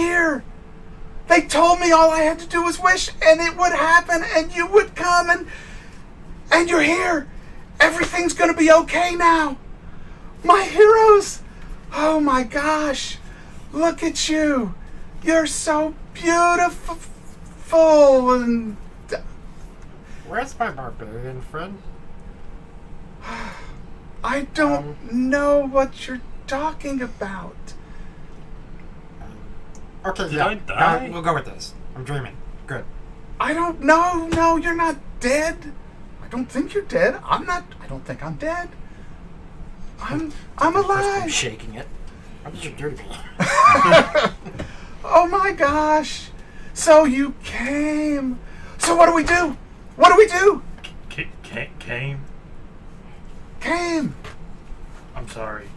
here. They told me all I had to do was wish, and it would happen, and you would come, and you're here. Everything's going to be okay now. My heroes. Oh, my gosh. Look at you. You're so beautiful. And Where's my barbarian friend? I don't know what you're talking about. Okay, Did I die? We'll go with this. I'm dreaming. Good. I don't know. No, you're not dead. I don't think you're dead. I don't think I'm dead. I'm I'm alive. shaking it. What did you do to me? Oh my gosh. So you came. So what do we do? What do we do? Came? Came. I'm sorry.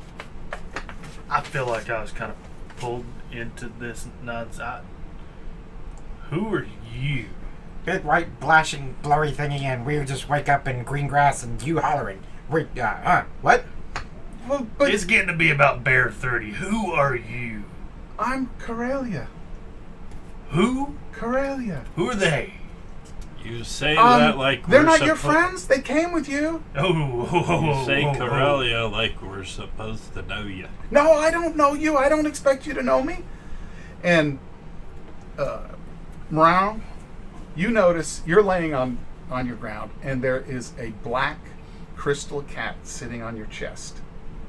I feel like I was kind of pulled into this nonsense. Who are you? Big white blashing blurry thingy, and we just wake up in green grass and you hollering. What? Well, but It's getting to be about Bear 30. Who are you? I'm Corelia. Who? Corelia. Who are they? You say that like they're we're not your friends. They came with you. You say Corelia like we're supposed to know you. No, I don't know you. I don't expect you to know me. And Morale, you notice you're laying on your ground, and there is a black crystal cat sitting on your chest,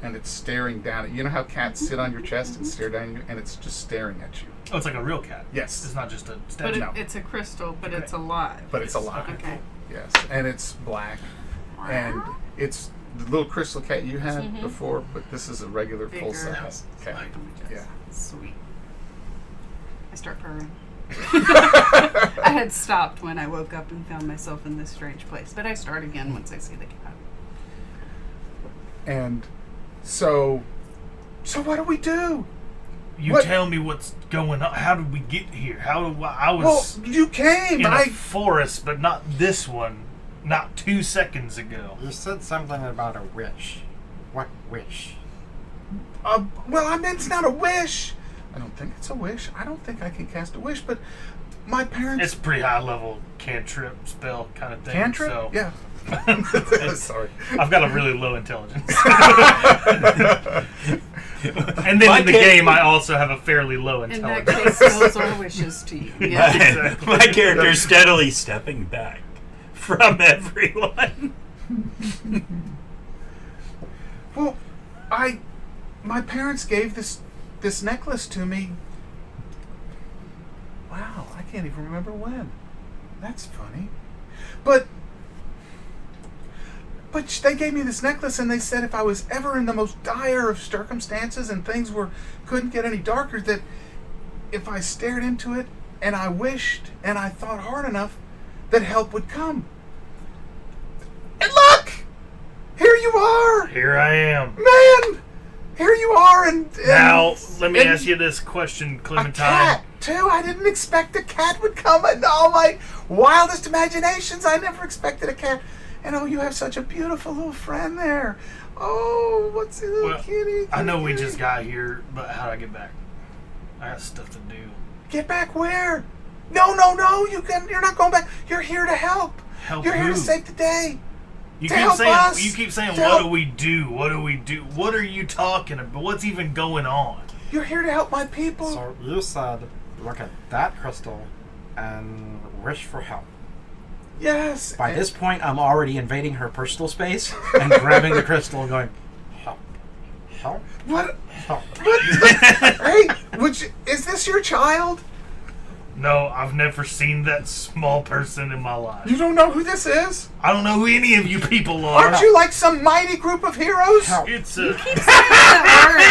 and it's staring down at you. You know how cats sit on your chest and stare down at you, and it's just staring at you. Oh, it's like a real cat. Yes. It's not just a But statue. No. it's a crystal, but it's alive. But it's alive. Okay. Yes, and it's black, and it's the little crystal cat you had before, but this is a regular Bigger. full-size cat. Yeah. Sweet. I start purring. I had stopped when I woke up and found myself in this strange place, but I start again once I see the cat. And so what do we do? You tell me what's going on. How did we get here? I was Well, you came. in a forest, but not this one. Not 2 seconds ago. You said something about a wish. What wish? Well, I mean, it's not a wish. I don't think it's a wish. I don't think I can cast a wish, but my parents... It's a pretty high level cantrip spell kind of thing. Cantrip? So Yeah. Sorry. I've got a really low intelligence. And then in the game, I also have a fairly low In intelligence. that case, those are wishes to you. Yeah. My character's steadily stepping back from everyone. Well, my parents gave this necklace to me. Wow, I can't even remember when. That's funny. But they gave me this necklace, and they said if I was ever in the most dire of circumstances and things couldn't get any darker, that if I stared into it and I wished and I thought hard enough, that help would come. And look! Here you are! Here I am. Man! Here you are, and Now, let me ask you this question, Clementine. A cat, too. I didn't expect a cat would come in all my wildest imaginations. I never expected a cat. And you have such a beautiful little friend there. Oh, what's a little kitty? I know we kitty. just got here, but how do I get back? I got stuff to do. Get back where? No. You're not going back. You're here to help. You're here to save the day. You To keep help saying, us. you keep saying, To what help- do we do? What do we do? What are you talking about? What's even going on? You're here to help my people. So you said, look at that crystal and wish for help. Yes. By this point, I'm already invading her personal space and grabbing the crystal and going, help. Help? What? Help. Hey, is this your child? No, I've never seen that small person in my life. You don't know who this is? I don't know who any of you people are. Aren't you like some mighty group of heroes? Help. It's a. That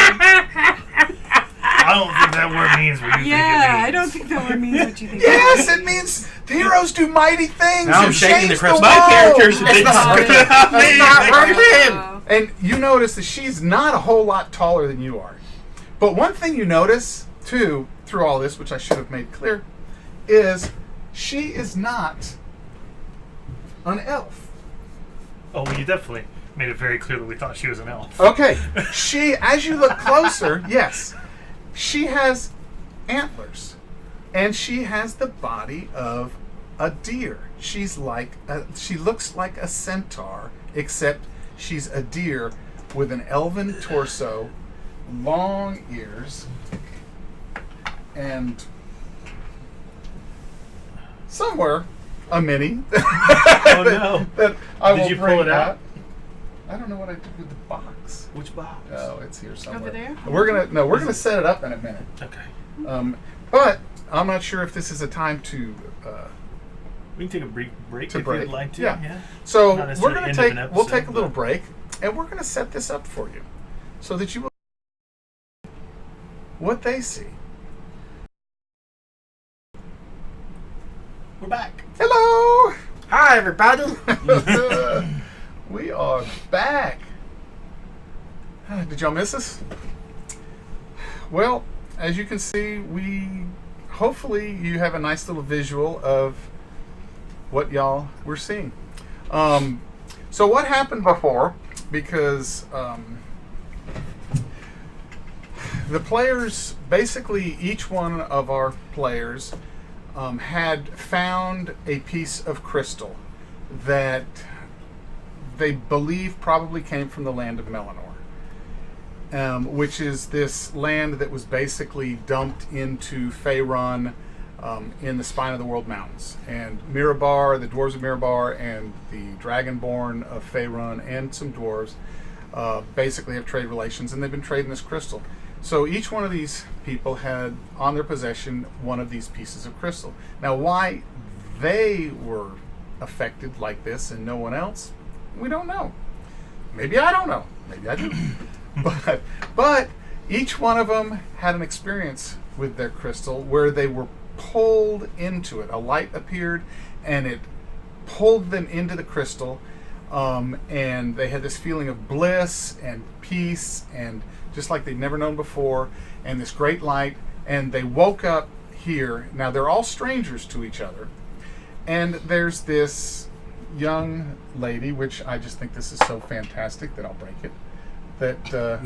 I don't think that word means what you word. Yeah, think it means. I don't think that word means what you think. Yes, it means heroes do mighty things. Now I'm and shaking change the crystal. world. My character's a It's bit not screwed working. up. It's not working. Oh. And you notice that she's not a whole lot taller than you are. But one thing you notice, too, through all this, which I should have made clear, is she is not an elf. Oh, well, you definitely made it very clear that we thought she was an elf. Okay, she, as you look closer, yes, she has antlers, and she has the body of a deer. She looks like a centaur, except she's a deer with an elven torso, long ears, and somewhere a mini. Oh no! that I Did will you pull bring it out? I don't know what I did with the box. Which box? Oh, it's here somewhere. Over there? We're gonna set it up in a minute. Okay. But I'm not sure if this is a time to We can take a brief break To if break. you'd like to. Yeah. So Not we're necessarily gonna end of take an we'll take a episode, little but- break, and we're gonna set this up for you, so that you will what they see. We're back. Hello. Hi, everybody. We are back. Did y'all miss us? Well, as you can see, hopefully you have a nice little visual of what y'all were seeing. So what happened before? Because the players, basically each one of our players had found a piece of crystal that they believe probably came from the land of Melanor, which is this land that was basically dumped into Faerun in the Spine of the World Mountains. And Mirabar, the dwarves of Mirabar, and the Dragonborn of Faerun, and some dwarves basically have trade relations, and they've been trading this crystal. So each one of these people had on their possession one of these pieces of crystal. Now, why they were affected like this and no one else, we don't know. Maybe I don't know. Maybe I do. But each one of them had an experience with their crystal where they were pulled into it. A light appeared and it pulled them into the crystal, and they had this feeling of bliss and peace, and just like they'd never known before, and this great light, and they woke up here. Now they're all strangers to each other, and there's this young lady, which I just think this is so fantastic that I'll break it, that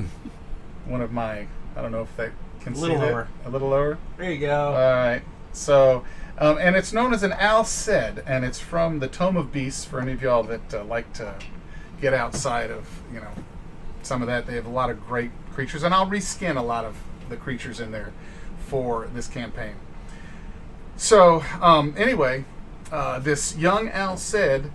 one of my, I don't know if they can see Little that. lower. A little lower? There you go. All right. So, and it's known as an Alced, and it's from the Tome of Beasts. For any of y'all that like to get outside of, some of that, they have a lot of great creatures, and I'll reskin a lot of the creatures in there for this campaign. So, anyway, this young Alced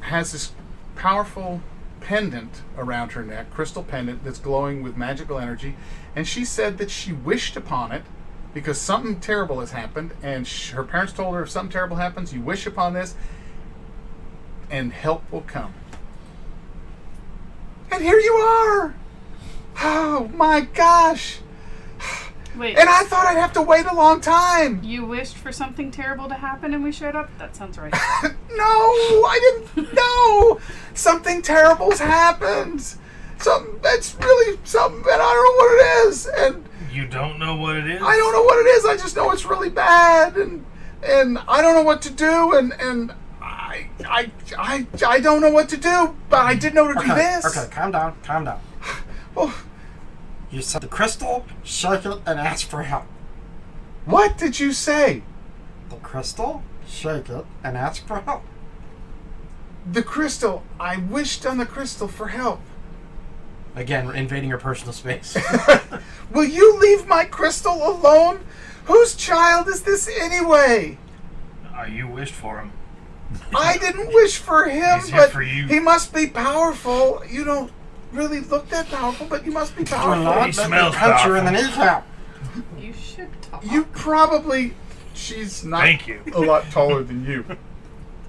has this powerful pendant around her neck, crystal pendant that's glowing with magical energy, and she said that she wished upon it because something terrible has happened, and her parents told her if something terrible happens, you wish upon this, and help will come. And here you are! Oh my gosh! Wait, And I thought I'd have to wait a long time! you wished for something terrible to happen and we showed up? That sounds right. No, I didn't know. Something terrible's happened. Something that's really something, and I don't know what it is. And You don't know what it is? I don't know what it is. I just know it's really bad, and I don't know what to do, and I don't know what to do. But I did know to do this. Okay, calm down. Oh, You said the crystal, shake it, and ask for help. what did you say? The crystal, shake it, and ask for help. The crystal. I wished on the crystal for help. Again, invading your personal space. Will you leave my crystal alone? Whose child is this anyway? You wished for him. I didn't wish for him, He's here but for you. he must be powerful. You don't really look that powerful, but you must be Do powerful. not He let me smells punch you in the powerful. kneecap. You should talk. You probably... She's not Thank you. a lot taller than you.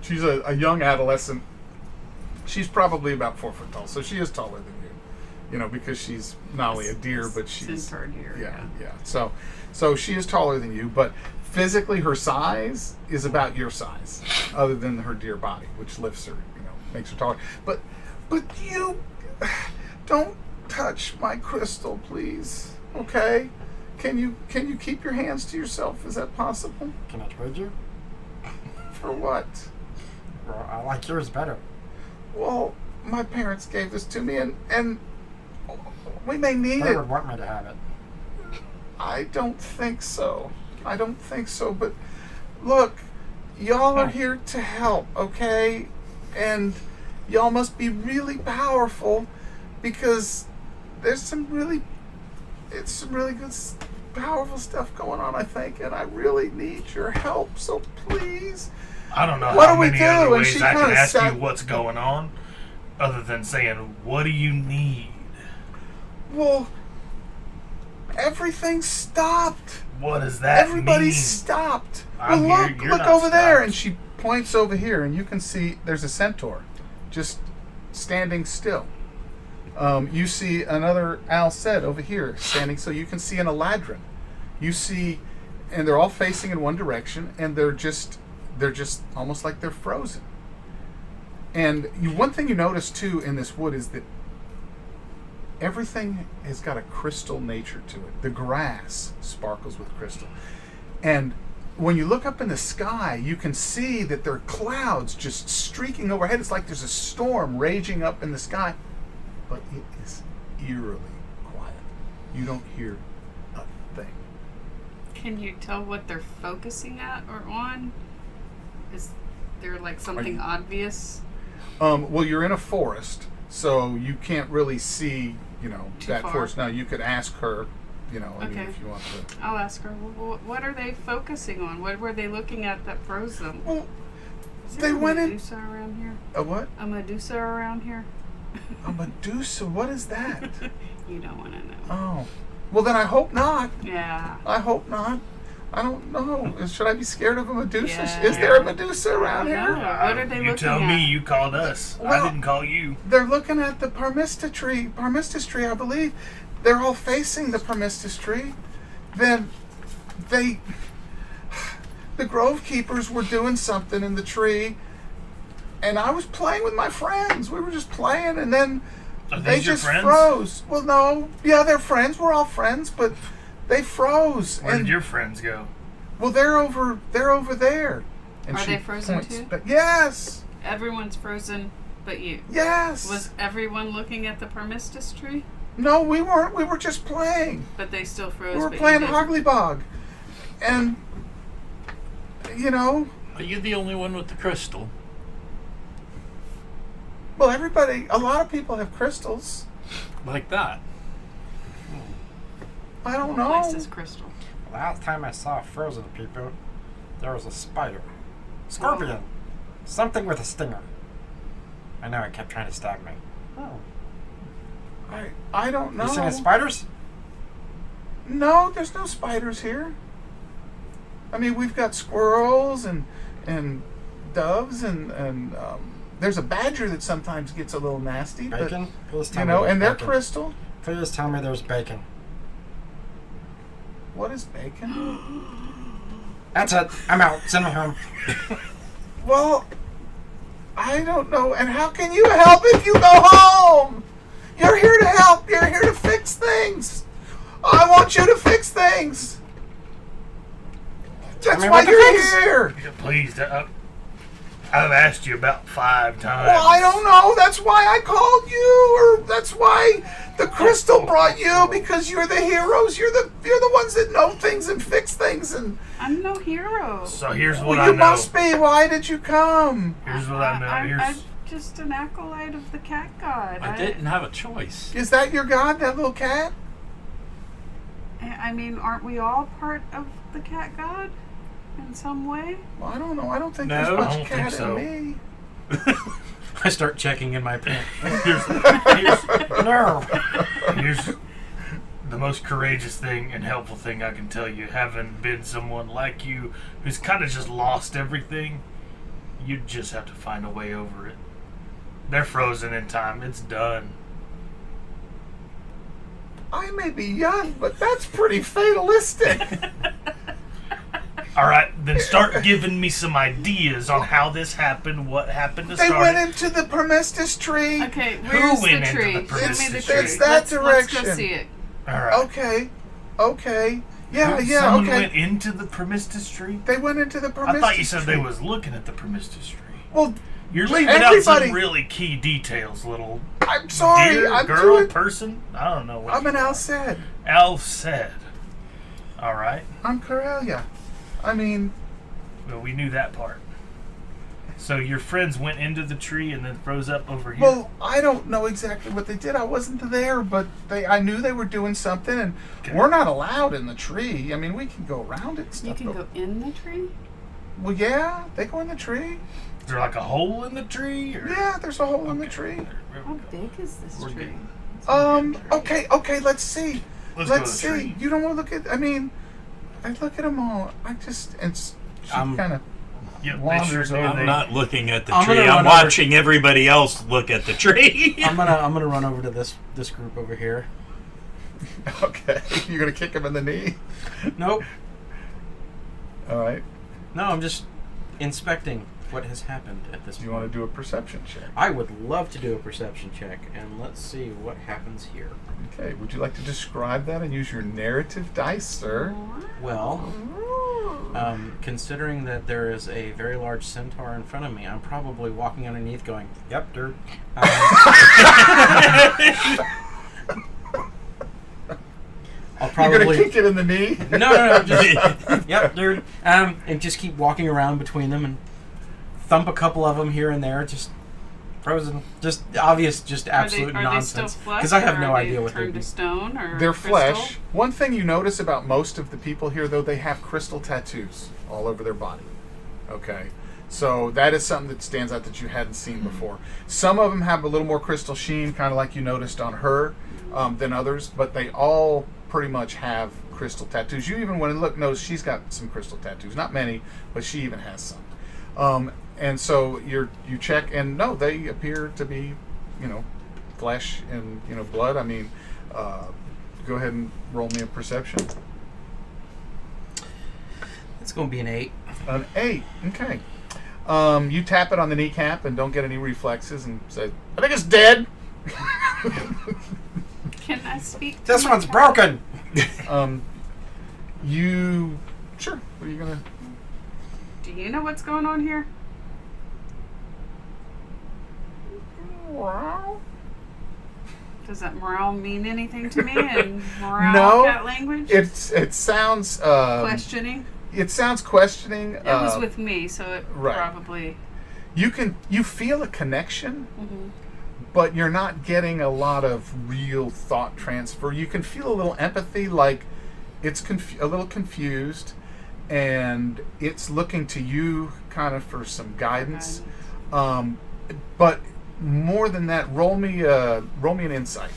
She's a young adolescent. She's probably about 4 foot tall, so she is taller than you. Because she's not only a deer, but she's... Centaur deer, Yeah. So she is taller than you, but physically her size is about your size, other than her deer body, which lifts her, makes her taller. But you... Don't touch my crystal, please. Okay? Can you keep your hands to yourself? Is that possible? Can I trade you? For what? Well, I like yours better. Well, my parents gave this to me, and we may need They it. would want me to have it. I don't think so. I don't think so. But look, y'all are here to help, okay? And y'all must be really powerful because there's some really good, powerful stuff going on, I think, and I really need your help. So please. I don't know What how do we many do? other And ways she I can kinda ask sat- you what's going on, other than saying, "What do you need?" Well, everything stopped. What does that Everybody mean? stopped. I'm Well, here, look, you're look not over there, stopped. and she points over here, and you can see there's a centaur, just standing still. You see another Alced over here standing, so you can see an Eladrin. You see, and they're all facing in one direction, and they're just almost like they're frozen. And one thing you notice too in this wood is that everything has got a crystal nature to it. The grass sparkles with crystal. And when you look up in the sky, you can see that there are clouds just streaking overhead. It's like there's a storm raging up in the sky. But it is eerily quiet. You don't hear a thing. Can you tell what they're focusing at or on? Is there like something obvious? Well, you're in a forest, so you can't really see, Too that far. forest. Now, you could ask her, I mean, Okay. if you want to. I'll ask her. What are they focusing on? What were they looking at that froze them? Well, Is they there a went in. Medusa around here? A what? A Medusa around here? A Medusa? What is that? You don't want to know. Oh. Well, then I hope not. Yeah. I hope not. I don't know. Should I be scared of a Medusa? Yeah. Is there a Medusa around No. here? What are they You looking tell at? me. You called us. Well- I didn't call you. They're looking at the Parmistus tree, I believe. They're all facing the Parmistus tree. Then the Grove Keepers were doing something in the tree, and I was playing with my friends. We were just playing, and then Are they these your just friends? froze. Well, no. Yeah, they're friends. We're all friends, but they froze. Where did your friends go? Well, they're over there. And Are she they frozen points too? back. Yes. Everyone's frozen, but you. Yes. Was everyone looking at the Parmistus tree? No, we weren't. We were just playing. But they still froze. We were but playing you didn't. Hoglybog. And, Are you the only one with the crystal? well, a lot of people have crystals. Like that? I don't What place know. is crystal? Last time I saw frozen people, there was a spider. Scorpion. Something with a stinger. I know it kept trying to stab me. Oh. I don't know. You seen any spiders? No, there's no spiders here. I mean, we've got squirrels and doves and there's a badger that sometimes gets a little nasty. Bacon? Please But, tell me there's and they're bacon. crystal. Please tell me there's bacon. What is bacon? That's it. I'm out. Send me home. Well, I don't know. And how can you help if you go home? You're here to help. You're here to fix things. I want you to fix things. That's me why what to you're fix. here. Yeah, please. I've asked you about 5 times. Well, I don't know. That's why I called you, or that's why the crystal brought you, because you're the heroes. You're the ones that know things and fix things. And I'm no hero. So here's what I you know. must be. Why did you come? Here's what I know. I'm Here's just an acolyte of the cat god. I didn't have a choice. Is that your god, that little cat? I mean, aren't we all part of the cat god in some way? Well, I don't know. I don't think No, there's I much don't cat think so. in me. I start checking in my pants. here's No. here's the most courageous thing and helpful thing I can tell you. Having been someone like you who's kind of just lost everything, you just have to find a way over it. They're frozen in time. It's done. I may be young, but that's pretty fatalistic. All right, then start giving me some ideas on how this happened, what happened to They start went it. into the Parmistus tree. Okay, where's went the into tree? the Show me the Parmistus tree. tree? It's that Let's direction. go see it. All right. Okay. Yeah, Someone okay. went into the Parmistus tree? They went into the Parmistus I thought you said tree. they was looking at the Parmistus tree. Well, You're leaving out everybody- some really key details, little I'm sorry. deer, I'm girl, doing. person. I don't know what I'm you an are. Alced. Alf said. All right. I'm Corellia. I mean, Well, we knew that part. So your friends went into the tree and then froze up over here? well, I don't know exactly what they did. I wasn't there, but I knew they were doing something, and Okay. we're not allowed in the tree. I mean, we can go around it and stuff. You can go in the tree? Well, yeah, they go in the tree. Is there like a hole in the tree? Or? Yeah, there's a hole in the tree. There How we go. big is this We're tree? good. Okay, let's see. Let's go to the see. tree. You don't want to look at, I mean, I look at them all. She kind of Yep, wanders do. over. I'm not looking at the I'm tree. gonna I'm run watching everybody else look at the tree. I'm gonna run over to this group over here. Okay, you're going to kick him in the knee? Nope. All right. No, I'm just inspecting what has happened at this Do you point. want to do a perception check? I would love to do a perception check, and let's see what happens here. Okay, would you like to describe that and use your narrative dice, sir? Well, considering that there is a very large centaur in front of me, I'm probably walking underneath going, yep, dude. I'll You're probably... going to kick it in the knee? No, just, yep, dude. And just keep walking around between them and thump a couple of them here and there, just frozen, just obvious, just absolute are nonsense. They still flesh, Because I have or no are they idea what they turned do. to stone or They're crystal? flesh. One thing you notice about most of the people here, though, they have crystal tattoos all over their body. Okay? So that is something that stands out that you hadn't seen before. Some of them have a little more crystal sheen, kind of like you noticed on her, than others, but they all pretty much have crystal tattoos. You even, when you look, notice she's got some crystal tattoos. Not many, but she even has some. And so you check, and no, they appear to be, flesh and blood. I mean, go ahead and roll me a perception. It's going to be an 8. An 8. Okay. You tap it on the kneecap and don't get any reflexes, and say, "I think it's dead." Can I speak? to This my one's cat? broken! You sure? What are you gonna? Do you know what's going on here? Wow. Does that morale mean anything to me in morale No, cat language? It sounds Questioning. It sounds questioning. It was with me, so it right. probably. You feel a connection, Mhm. but you're not getting a lot of real thought transfer. You can feel a little empathy, like it's a little confused, and it's looking to you kind of for some guidance. But more than that, roll me an insight.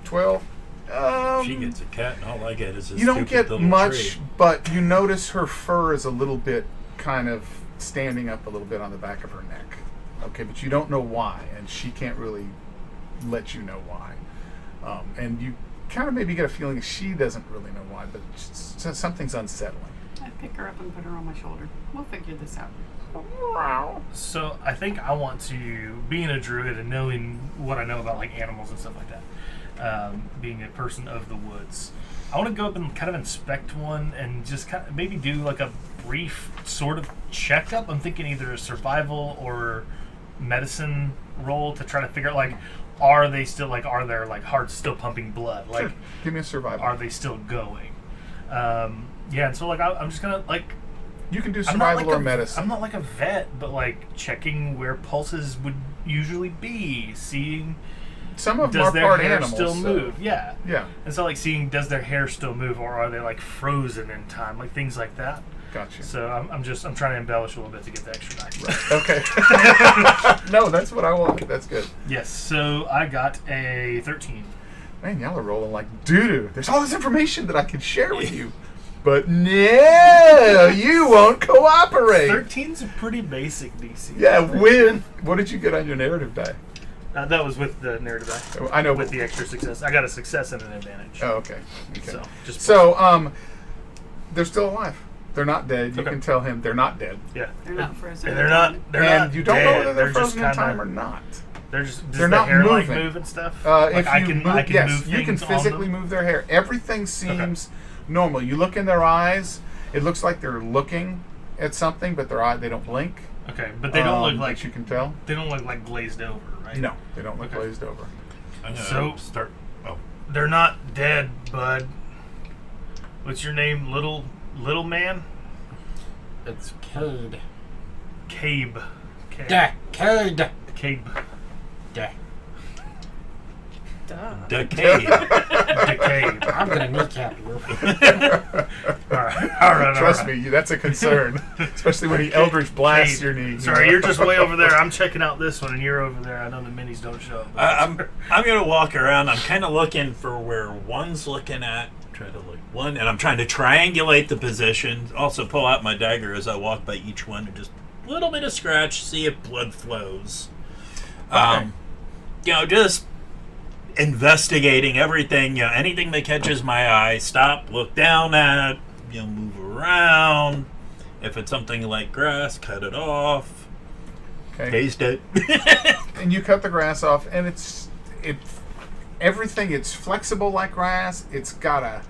12. She gets a cat, and all I get is a You don't stupid get little much, tree. but you notice her fur is a little bit kind of standing up a little bit on the back of her neck. Okay, but you don't know why, and she can't really let you know why. And you kind of maybe get a feeling she doesn't really know why, but something's unsettling. I pick her up and put her on my shoulder. We'll figure this out. So I think I want to, being a druid and knowing what I know about like animals and stuff like that, being a person of the woods, I want to go up and kind of inspect one and just kind of maybe do like a brief sort of checkup. I'm thinking either a survival or medicine roll to try to figure out like, are their like hearts still pumping blood? Like, Sure. Give me a survival. are they still going? Yeah, and so like I'm just gonna like. You can do I'm not survival like or medicine. I'm not like a vet, but like checking where pulses would usually be, seeing Some of them does are their part hair animals. still so- move. Yeah. Yeah, And so like seeing does their hair still move, or are they like frozen in time, like things like that. gotcha. So I'm trying to embellish a little bit to get the extra dice. Right. Okay. No, that's what I want. That's good. Yes. So I got a 13. Man, y'all are rolling like doo-doo. There's all this information that I can share with you. But no, you won't cooperate. 13's a pretty basic DC. Yeah, with... What did you get on your narrative die? That was with the narrative die. I know. With the extra success, I got a success and an advantage. Oh, okay. Okay. So just They're still alive. They're not dead. You Okay. can tell him they're not dead. yeah. They're not frozen. And they're not. They're and not you don't dead. know whether they're just frozen in kinda, time or not. They're just. Does They're the not hair like moving. move and stuff? If Like, I you can. move, I can yes, move you can things on physically them? move their hair. Everything seems normal. You look in their eyes. It looks like they're looking at something, but they don't blink. Okay, but they don't look like you can tell. They don't look like glazed over, right? No, they don't look Okay. glazed over. I'm gonna So- start. Oh, They're not dead, bud. What's your name, little man? It's Cade. Cabe. Duh, Cade. Cabe. Duh. Duh. decade. Decade. I'm gonna kneecap you. All right. Trust me, that's a concern, especially when he Eldritch blasts Cade. your knee. Sorry, you're just way over there. I'm checking out this one, and you're over there. I know the minis don't show up. I'm gonna walk around. I'm kind of looking for where one's looking at. Try to look one, and I'm trying to triangulate the position. Also, pull out my dagger as I walk by each one, and just a little bit of scratch, see if blood flows. Okay. Just investigating everything. Anything that catches my eye, stop, look down at. Move around. If it's something like grass, cut it off. Okay. Taste it. And you cut the grass off, and it's everything. It's flexible like grass. It's got a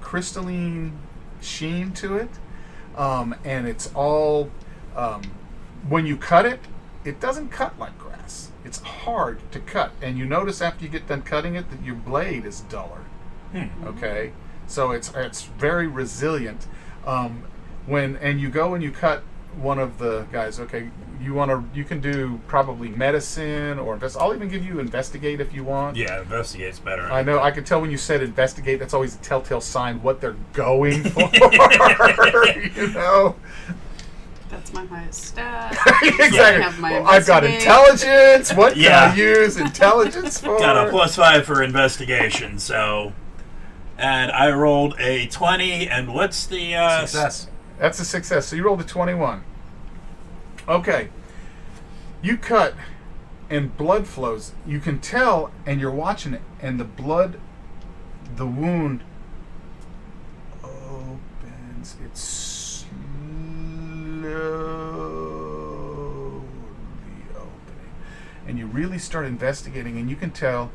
crystalline sheen to it, and it's all. When you cut it, it doesn't cut like grass. It's hard to cut, and you notice after you get done cutting it that your blade is duller. Okay, so it's very resilient. When you go and you cut one of the guys, okay, you can do probably medicine or I'll even give you investigate if you want. Yeah, investigate's better. I know. I could tell when you said investigate. That's always a telltale sign what they're going for. That's my highest stat. Exactly. I have my Well, I've got investigate. intelligence. What can Yeah. I use intelligence for? Got a +5 for investigation, so. And I rolled a 20, and what's the. Success. That's a success. So you rolled a 21. Okay. You cut, and blood flows. You can tell, and you're watching it, and the wound opens. It's slowly opening. And you really start investigating, and you can tell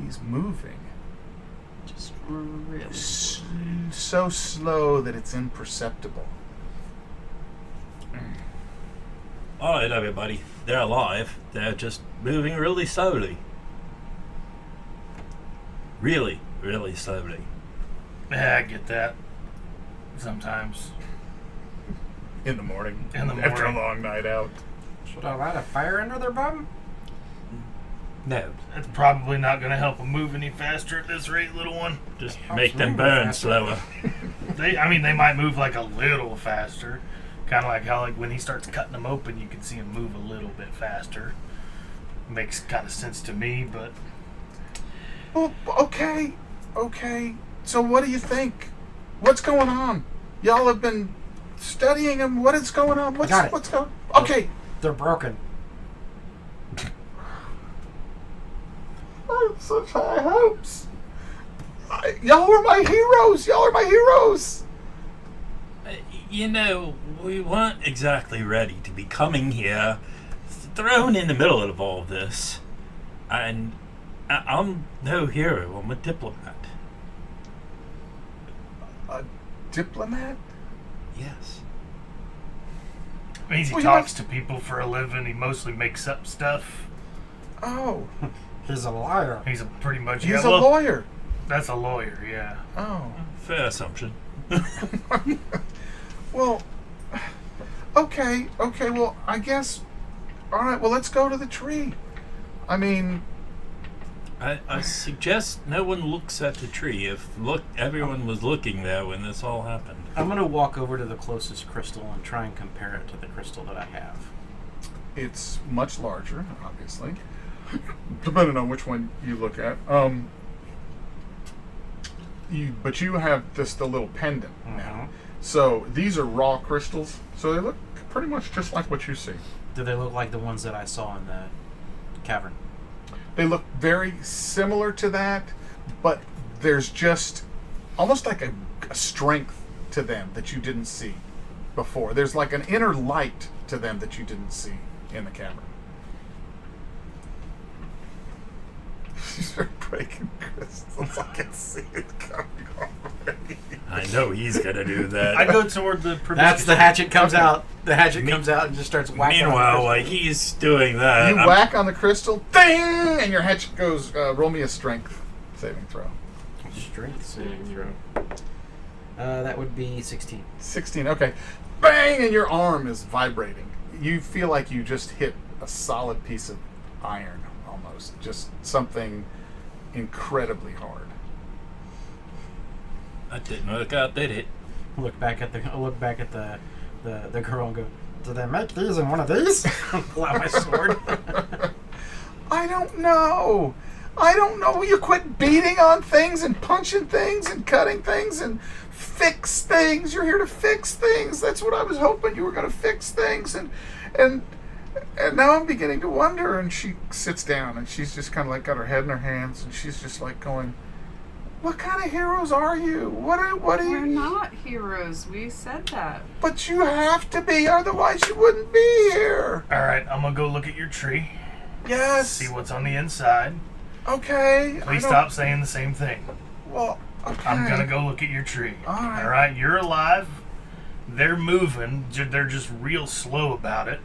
he's moving. Just really. So slow that it's imperceptible. Alright, everybody. They're alive. They're just moving really slowly. Really, really slowly. Yeah, I get that. Sometimes. In the morning. In the After a morning. long night out. Should I light a fire under their bum? No. That's probably not going to help them move any faster at this rate, little one. Just Helps make them move burn faster. slower. They might move like a little faster. Kind of like how when he starts cutting them open, you can see him move a little bit faster. Makes kind of sense to me, but Well, okay. So what do you think? What's going on? Y'all have been studying him. What is going on? Got it. What's going on? Okay. They're broken. I have such high hopes. Y'all are my heroes. We weren't exactly ready to be coming here, thrown in the middle of all this. And I'm no hero, I'm a diplomat. A diplomat? Yes. means he Well, you talks must- to people for a living. He mostly makes up stuff. Oh, He's a liar. He's a pretty much. he's yeah, a well, lawyer. That's a lawyer, yeah. Oh. Fair assumption. Well, okay, well, I guess, all right, well, let's go to the tree. I mean, I suggest no one looks at the tree. If everyone was looking there when this all happened. I'm gonna walk over to the closest crystal and try and compare it to the crystal that I have. it's much larger, obviously, depending on which one you look at. But you have just a little pendant now. So these are raw crystals, so they look pretty much just like what you see. Do they look like the ones that I saw in the cavern? They look very similar to that, but there's just almost like a strength to them that you didn't see before. There's like an inner light to them that you didn't see in the cavern. These are breaking crystals. I can see it coming already. I know he's gonna do that. I go toward the. That's the hatchet comes out. The hatchet comes out and just starts whacking. Meanwhile, on while he's doing that, You whack on the crystal, ding, and your hatchet goes. Roll me a strength saving throw. Strength saving throw. That would be 16. 16. Okay, bang, and your arm is vibrating. You feel like you just hit a solid piece of iron, almost. Just something incredibly hard. I didn't work out, did it? Look back at the girl and go, "Do they make these in one of these?" Pull out my sword. I don't know. You quit beating on things and punching things and cutting things and fix things. You're here to fix things. That's what I was hoping you were going to fix things. And now I'm beginning to wonder. And she sits down and she's just kind of like got her head in her hands and she's just like going, "What kind of heroes are you? What are We're you?" not heroes. We said that. But you have to be, otherwise you wouldn't be here. All right, I'm gonna go look at your tree. Yes. See what's on the inside. Okay. Please stop saying the same thing. Well, okay. I'm gonna go look at your tree. All right. All right, you're alive. They're moving. They're just real slow about it.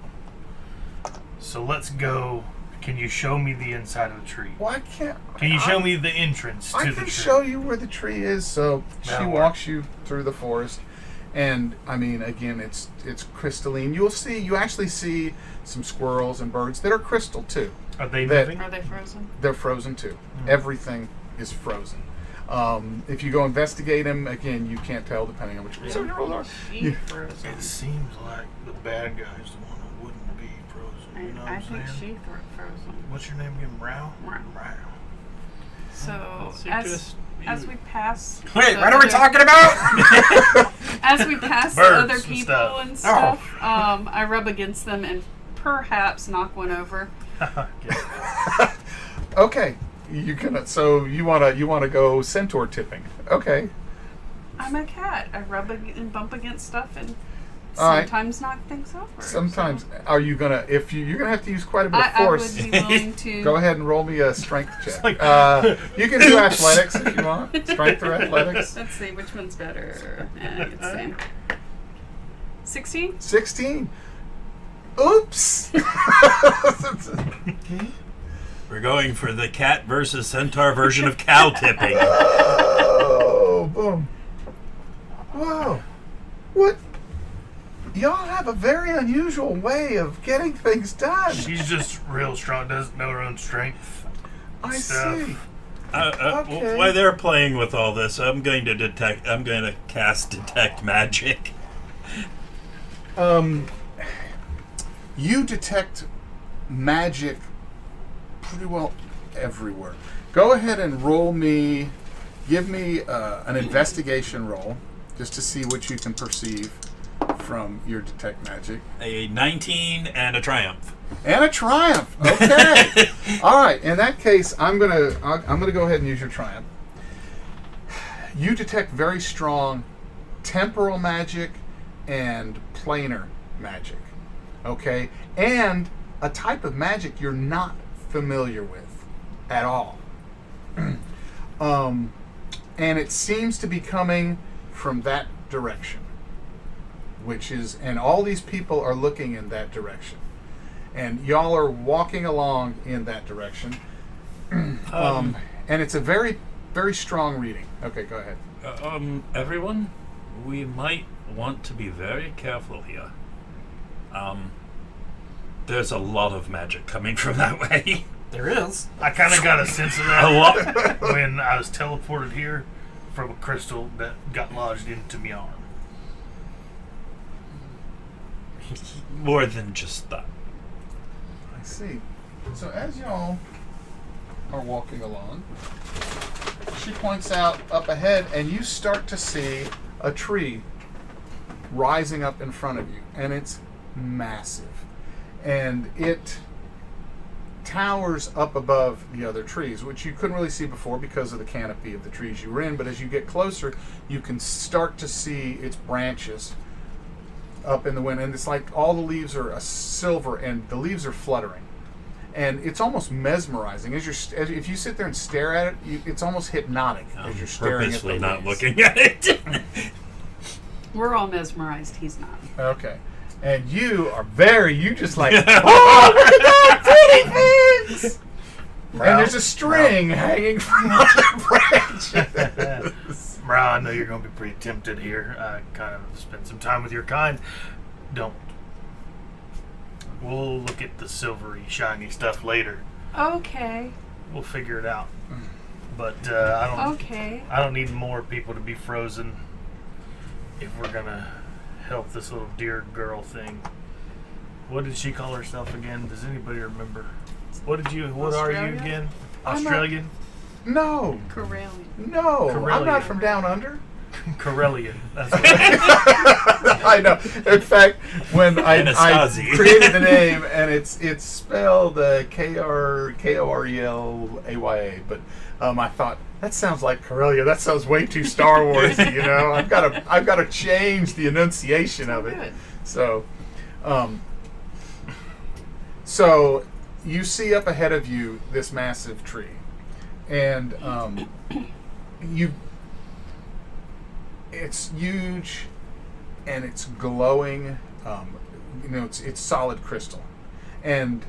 So let's go. Can you show me the inside of the tree? Well, I can't. Can you show me the entrance to I the can tree? show you where the tree is. So she That'll walks you through the forest, and I mean, again, it's crystalline. You actually see some squirrels and birds that are crystal too. Are they that- moving? Are they frozen? They're frozen too. Mm. Everything is frozen. If you go investigate them, again, you can't tell depending on which Yeah. 7-year-old are. She Yeah. frozen. It seems like the bad guy's the one who wouldn't be frozen. You know what I I'm think saying? frozen. What's your name again? Rao? Rao. So So as we pass. Wait, the what are we other- talking about? As we pass the Birds other and people stuff. and stuff, I rub against them and perhaps knock one over. Okay, you can. So you wanna go centaur tipping? Okay. I'm a cat. I rub and bump against stuff and All right. sometimes knock things over. Sometimes, so. are you gonna? If you're gonna have to use quite a bit of I force. would be willing to. Go ahead and roll me a strength check. like- You can do athletics if you want. Strength or athletics. Let's see which one's better. It's the same. 16? 16. Oops. We're going for the cat versus centaur version of cow tipping. Oh, boom. Whoa. What? Y'all have a very unusual way of getting things done. She's just real strong, doesn't know her own strength. I stuff. see. Okay. While they're playing with all this, I'm going to cast detect magic. You detect magic pretty well everywhere. Go ahead and give me an investigation roll, just to see what you can perceive from your detect magic. A 19 and a triumph. And a triumph. Okay. All right. In that case, I'm gonna go ahead and use your triumph. You detect very strong temporal magic and planar magic. Okay, and a type of magic you're not familiar with at all. And it seems to be coming from that direction, and all these people are looking in that direction, and y'all are walking along in that direction. And it's a very, very strong reading. Okay, go ahead. Everyone, we might want to be very careful here. There's a lot of magic coming from that way. There is. I kind of got a sense of A that lot. when I was teleported here from a crystal that got lodged into my arm. More than just that. I see. So as y'all are walking along, she points out up ahead, and you start to see a tree rising up in front of you, and it's massive. And it towers up above the other trees, which you couldn't really see before because of the canopy of the trees you were in, but as you get closer, you can start to see its branches up in the wind, and it's like all the leaves are silver, and the leaves are fluttering. and it's almost mesmerizing. If you sit there and stare at it, it's almost hypnotic as you're staring at the purposely not leaves. looking at it. We're all mesmerized. He's not. Okay. And you just like, oh, look at that, pretty things! And there's a string hanging from the branches. Mra, I know you're going to be pretty tempted here. Kind of spend some time with your kind. Don't. We'll look at the silvery, shiny stuff later. Okay. We'll figure it out. But I don't need more people to be frozen if we're gonna help this little dear girl thing. What did she call herself again? Does anybody remember? What are you Australia? again? I'm Australian? No. Corellian. No. I'm Corellian. not from down under. Corellian. That's what I know. In fact, when I Anastasi. created the name, and it's spelled Korelaya, but I thought that sounds like Corellia. That sounds way too Star Wars. I've got to change the enunciation of it. Good. So you see up ahead of you this massive tree, and it's huge, and it's glowing. It's solid crystal. And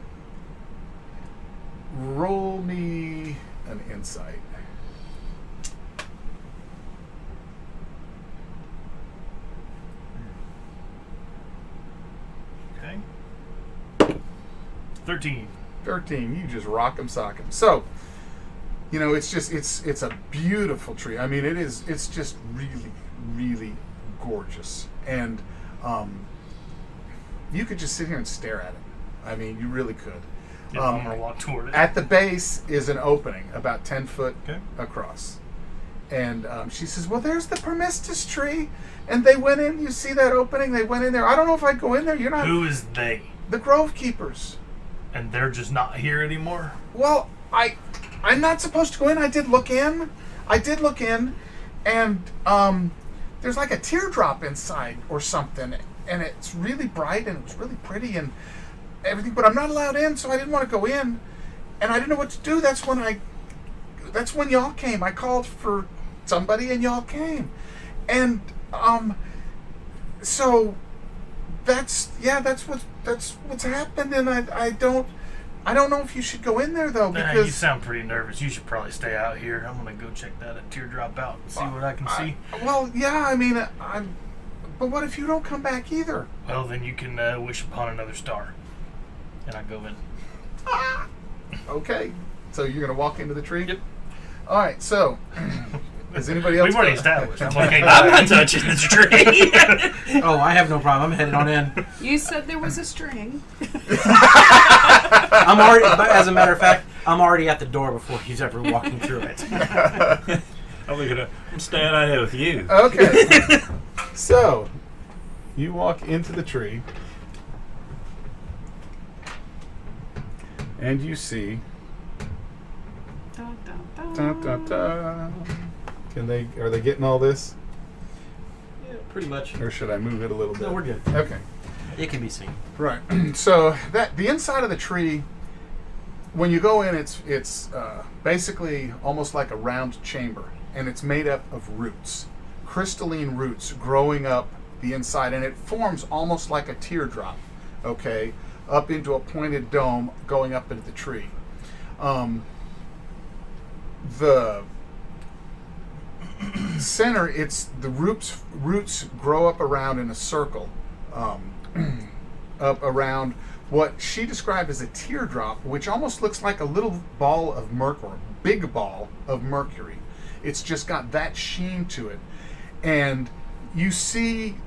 roll me an insight. Okay. 13. 13. You just rock 'em, sock 'em. So, it's a beautiful tree. I mean, it's just really, really gorgeous. And you could just sit here and stare at it. I mean, you really could. Yeah, I'm going to walk toward it. At the base is an opening about 10 foot Okay. across. And she says, well, there's the Permistus tree. And they went in. You see that opening? They went in there. I don't know if I'd go in there. You're not. Who is they? The Grove Keepers. And they're just not here anymore? Well, I'm not supposed to go in. I did look in. And there's like a teardrop inside or something. And it's really bright, and it was really pretty and everything. But I'm not allowed in, so I didn't want to go in. And I didn't know what to do. That's when y'all came. I called for somebody, and y'all came. And so that's what's happened. And I don't know if you should go in there though, because You sound pretty nervous. You should probably stay out here. I'm going to go check that teardrop out and see what I can see. Well, yeah, I mean, but what if you don't come back either? Well, then you can wish upon another star. And I go in. Okay, so you're gonna walk into the tree. Yep. All right. So, is anybody else? We've already established. I'm okay. I'm not touching this tree. Oh, I have no problem. I'm heading on in. You said there was a string. I'm already, as a matter of fact, I'm already at the door before he's ever walking through it. I'm staying out here with you. Okay. So, you walk into the tree, and you see. Dun, dun, Dun, dun. dun, dun. Are they getting all this, Yeah, pretty much. or should I move it a little bit? No, we're good. Okay. It can be seen. Right. So the inside of the tree, when you go in, it's basically almost like a round chamber, and it's made up of roots, crystalline roots growing up the inside, and it forms almost like a teardrop. Okay, up into a pointed dome going up into the tree. The center, it's the roots grow up around in a circle. Up around what she described as a teardrop, which almost looks like a little ball of mercury, big ball of mercury. It's just got that sheen to it. And you see,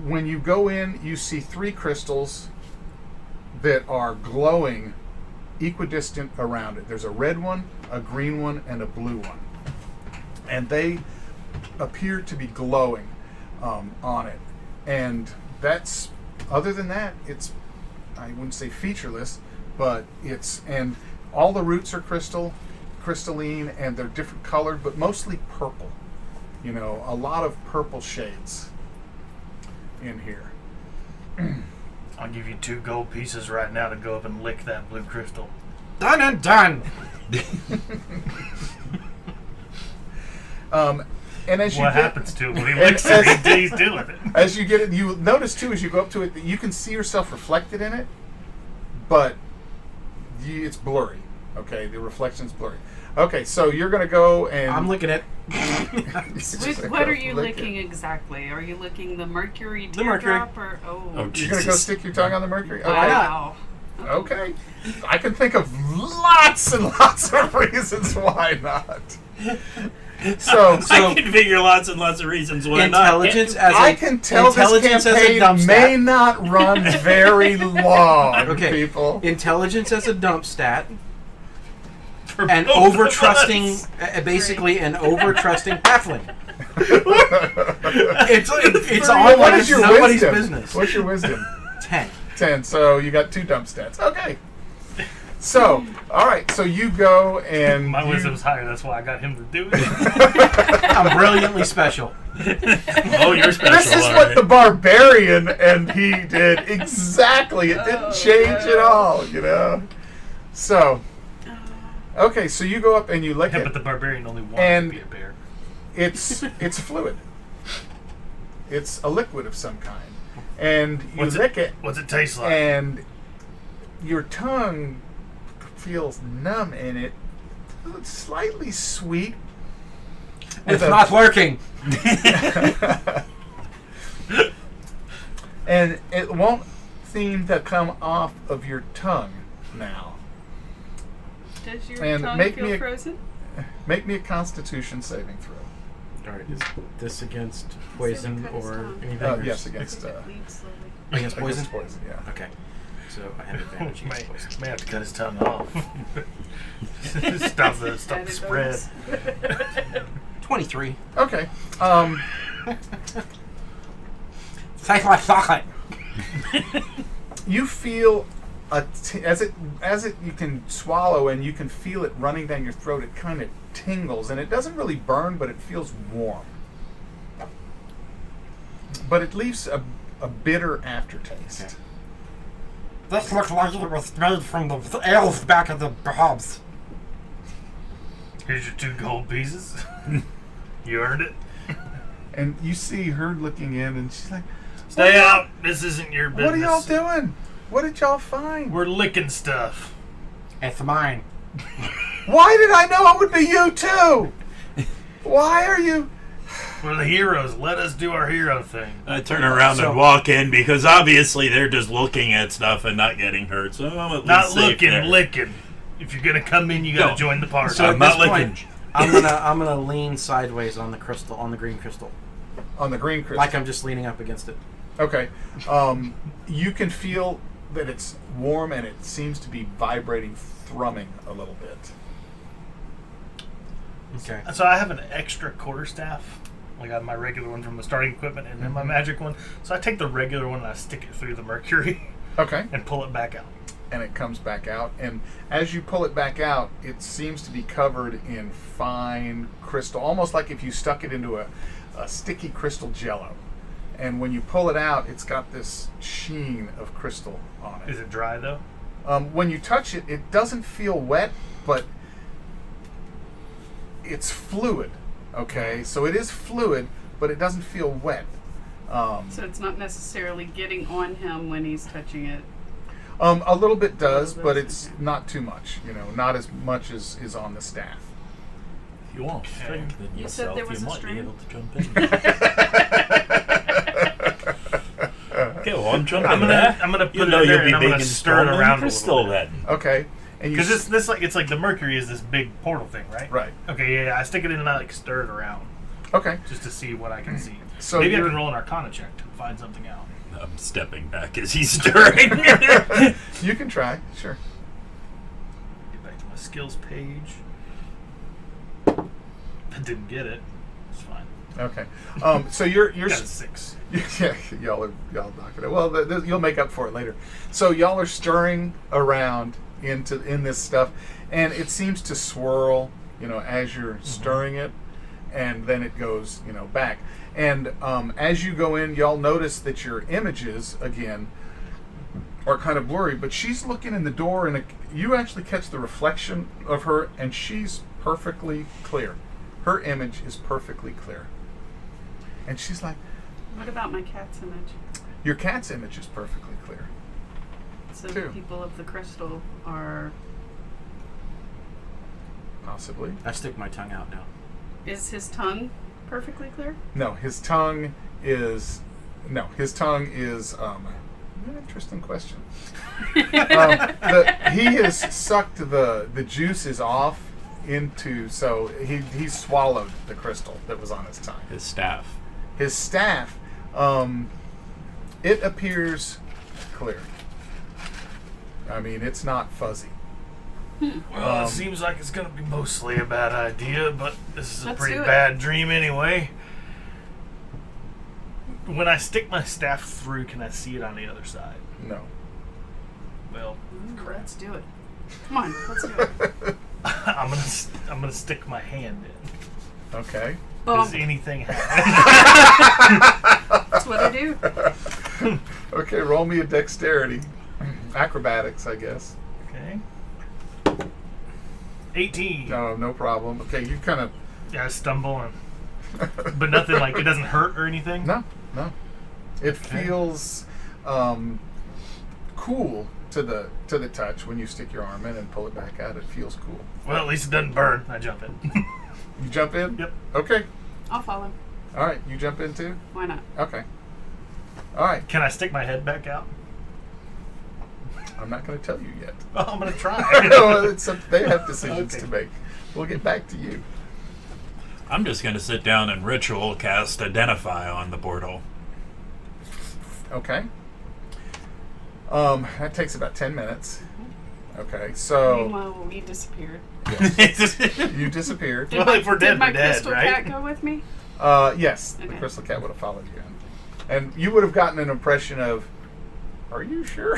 when you go in, you see 3 crystals that are glowing equidistant around it. There's a red one, a green one, and a blue one. And they appear to be glowing on it. And that's, other than that, it's, I wouldn't say featureless, but and all the roots are crystalline, and they're different colored, but mostly purple. A lot of purple shades in here. I'll give you 2 gold pieces right now to go up and lick that blue crystal. Done and done. And as you What get, happens to him when he licks it? He's doing it. as you get it, you notice too as you go up to it that you can see yourself reflected in it, but it's blurry. Okay, the reflection's blurry. Okay, so you're gonna go and I'm licking it. What are you Lick licking exactly? Are you licking the mercury The mercury. teardrop or Oh, You're gonna go Jesus. stick your tongue on the mercury. Okay. Wow. Okay. I can think of lots and lots of reasons why not. So I can figure lots and lots of reasons why Intelligence as a I can tell this intelligence as a campaign dump may stat. not run very long, Okay. people. Intelligence as a dump stat. For And both over of trusting, us. basically an over trusting halfling. It's Well, all what like is it's your nobody's wisdom? business. What's your wisdom? 10. 10. So you got 2 dump stats. Okay. So, all right. So you go and My you- wisdom's higher, that's why I got him to do it. I'm brilliantly special. Oh, you're special. This is all what right. the barbarian and he did exactly. It didn't change at all, you know. So, okay. So you go up and you lick Yeah, it. but the barbarian only wanted And- to be a bear. It's fluid. It's a liquid of some kind, and you What's lick it, What's it taste like? and your tongue feels numb in it. It's slightly sweet. It's a- not working. And it won't seem to come off of your tongue now. Does your And tongue make feel me a- frozen? Make me a Constitution saving throw. All right, is this against Does it poison cut his or tongue? anything? Oh, or yes, s- against It bleeds slowly. against poison. Against poison, yeah. Okay, so I have advantage may, against poison. may have to cut his tongue off. stop the Added spread. bonus. 23. Okay. Tastes like chocolate. You feel as it you can swallow and you can feel it running down your throat. It kind of tingles and it doesn't really burn, but it feels warm. But it leaves a bitter aftertaste. Okay. This looks like it was made from the elves back of the pubs. Here's your 2 gold pieces. You earned it. And you see her looking in, and she's like, Stay out. This isn't your business. "What are y'all doing? What did y'all find? We're licking stuff. It's mine. Why did I know it would be you too? Why are you?" We're the heroes. Let us do our hero thing. I turn around So- and walk in because obviously they're just looking at stuff and not getting hurt. So I'm at Not least safe looking, there. licking. If you're gonna come in, you gotta No. join the party. So I'm at not this licking. point, I'm gonna lean sideways on the crystal, on the green crystal, On the green crystal. like I'm just leaning up against it. Okay. You can feel that it's warm and it seems to be vibrating, thrumming a little bit. Okay. So I have an extra quarterstaff. Like I have my regular one from the starting equipment and then my magic one. So I take the regular one and I stick it through the mercury Okay. and pull it back out. And it comes back out. And as you pull it back out, it seems to be covered in fine crystal, almost like if you stuck it into a sticky crystal jello. And when you pull it out, it's got this sheen of crystal on it. Is it dry though? When you touch it, it doesn't feel wet, but it's fluid. Okay, so it is fluid, but it doesn't feel wet. So it's not necessarily getting on him when he's touching it. A little bit does, little but bit, it's okay. not too much. You know, not as much as is on the staff. If you want strength in You said yourself, there was you a might string? be able to jump in. Okay, well, I'm jumping I'm there. gonna put You it know in there you'll be and I'm big gonna and stir it strong around and a crystal little bit. then. Okay, and you Because this like it's like the mercury is this big portal thing, right? right. Okay, yeah. I stick it in and I like stir it around Okay, just to see what I can see. So Maybe I you're- can roll an Arcana check to find something out. I'm stepping back as he's stirring. you can try. Sure. Get back to my skills page. I didn't get it. It's fine. Okay. So you're Got a 6. yeah, y'all knocking it. Well, you'll make up for it later. So y'all are stirring around in this stuff, and it seems to swirl, you know, as you're stirring it, and then it goes, you know, back. And as you go in, y'all notice that your images again are kind of blurry, but she's looking in the door, and you actually catch the reflection of her, and she's perfectly clear. Her image is perfectly clear. And she's like, What about my cat's image? your cat's image is perfectly clear. So Two. the people of the crystal are... Possibly. I stick my tongue out now. Is his tongue perfectly clear? No, his tongue is... an interesting question. He has sucked the juices off into... So he swallowed the crystal that was on his tongue. His staff. His staff, it appears clear. I mean, it's not fuzzy. Well, it seems like it's going to be mostly a bad idea, but this is a Let's pretty do it. bad dream anyway. When I stick my staff through, can I see it on the other side? No. Well, Let's do it. Come on, let's do it. I'm gonna stick my hand in. Okay. Does anything happen? That's what I do. Okay, roll me a dexterity. Acrobatics, I guess. Okay. 18. No problem. Okay, you kind of... Yeah, I stumble, but nothing like it doesn't hurt or anything. No. It feels cool to the touch when you stick your arm in and pull it back out. It feels cool. Well, at least it doesn't burn. I jump in. You jump in? Yep. Okay. I'll follow. All right, you jump in too? Why not? Okay. All right. Can I stick my head back out? I'm not going to tell you yet. Well, I'm gonna try. They have decisions Okay. to make. We'll get back to you. I'm just going to sit down and ritual cast Identify on the portal. Okay. That takes about 10 minutes. Okay, so Meanwhile, we disappeared. you disappeared. Well, if we're dead, did my we're dead, crystal right? cat go with me? Yes, the Okay. crystal cat would have followed you in. And you would have gotten an impression of, are you sure?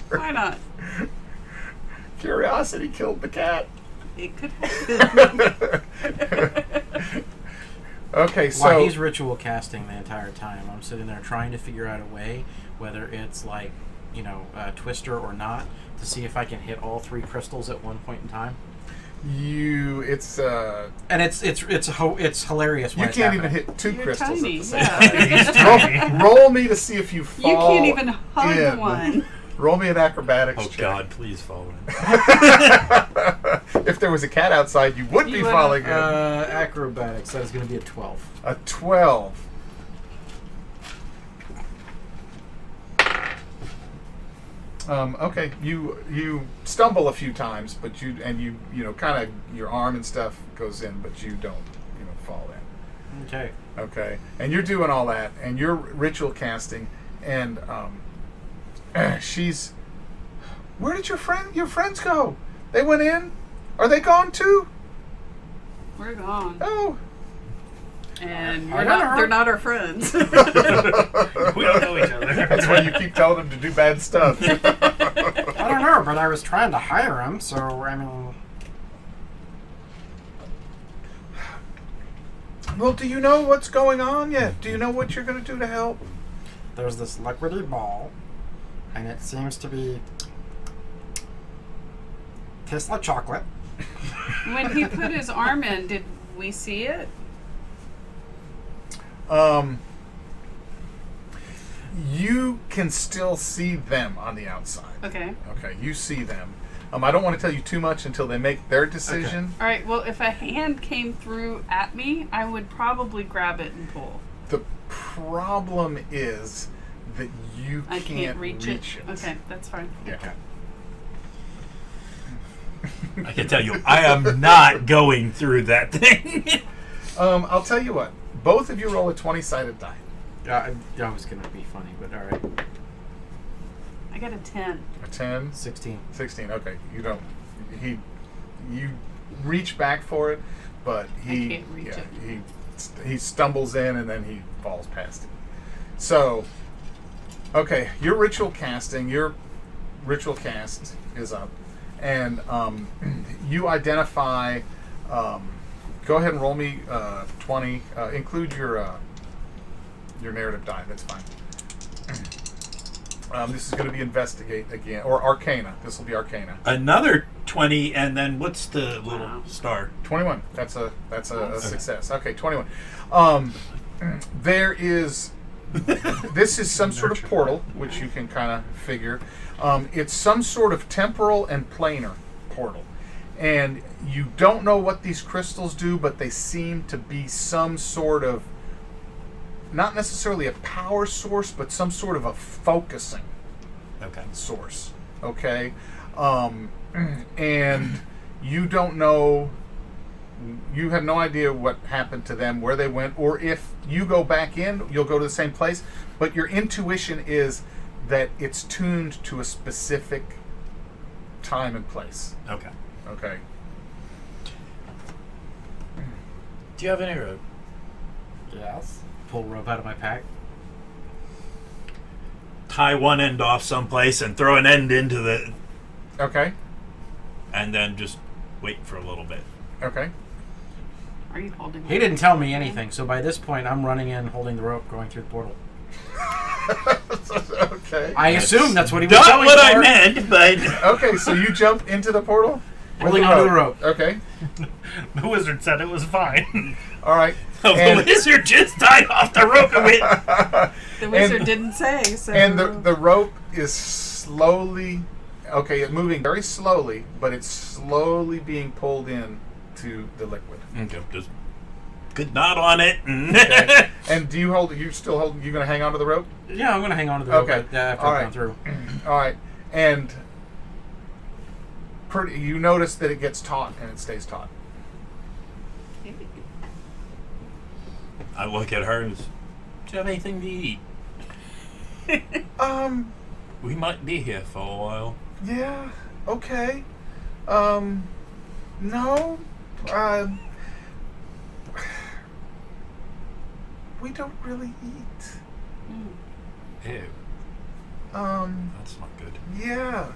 Why not? Curiosity killed the cat. It could happen. Okay, so... While he's ritual casting the entire time, I'm sitting there trying to figure out a way, whether it's like, a twister or not, to see if I can hit all 3 crystals at one point in time. It's And it's hilarious. When you it's can't even happening. hit 2 You're crystals tiny. at the same Yeah. time. Roll me to see if you fall. You can't even hug in. one. Roll me an acrobatics Oh check. God, please fall in. If there was a cat outside, you would be You would falling in. Acrobatics, that is going to be a 12. A 12. Okay, you stumble a few times, but you kind of your arm and stuff goes in, but you don't fall in. Okay. Okay, and you're doing all that, and you're ritual casting, and she's. Where did your friends go? They went in. Are they gone too? We're gone. Oh. And I don't know. they're not our friends. We don't know each other. That's why you keep telling them to do bad stuff. I don't know, but I was trying to hire him, so, I mean... Well, do you know what's going on yet? Do you know what you're going to do to help? There's this liquidy ball, and it seems to be... tastes like chocolate. When he put his arm in, did we see it? You can still see them on the outside. Okay. Okay, you see them. I don't want to tell you too much until they make their decision. All right. Well, if a hand came through at me, I would probably grab it and pull. The problem is that you I can't reach it. it. Okay, that's fine. Yeah. I can tell you, I am not going through that thing. I'll tell you what. Both of you roll a 20-sided die. That was going to be funny, but alright. I got a 10. A 10, 16. 16. Okay, you don't. You reach back for it, but he can't reach it. he stumbles in and then he falls past it. So, okay, your ritual cast is up, and you identify. Go ahead and roll me 20. Include your narrative die. That's fine. This is going to be investigate again, or Arcana. This will be Arcana. Another 20, and then what's the little star? 21. That's a success. Okay, 21. There is. This is some sort of portal, which you can kind of figure. It's some sort of temporal and planar portal. And you don't know what these crystals do, but they seem to be some sort of, not necessarily a power source, but some sort of a focusing source. Okay? And you don't know, you have no idea what happened to them, where they went, or if you go back in, you'll go to the same place. But your intuition is that it's tuned to a specific time and place. Okay. Okay. Do you have any rope? Yes. Pull rope out of my pack. Tie one end off someplace and throw an end into the... Okay. And then just wait for a little bit. Okay. Are you holding? He didn't tell me anything, so by this point, I'm running in, holding the rope, going through the portal. Okay. I assume that's what he was Not telling what for. I meant, but... Okay, so you jump into the portal? Holding onto the rope. Okay. The wizard said it was fine. All right. The And- wizard just tied off the rope and went... The wizard didn't say. So. And the rope is slowly, okay, it's moving very slowly, but it's slowly being pulled in to the liquid. Okay, just good knot on it. Okay. And do you hold? You still hold? You gonna hang on to the rope? Yeah, I'm going to hang on to the rope Okay. after All I've right. gone through. All right. And you notice that it gets taut and it stays taut. I look at her and do you have anything to eat? We might be here for a while. Yeah. Okay. No. We don't really eat. Ew, that's not good. Yeah.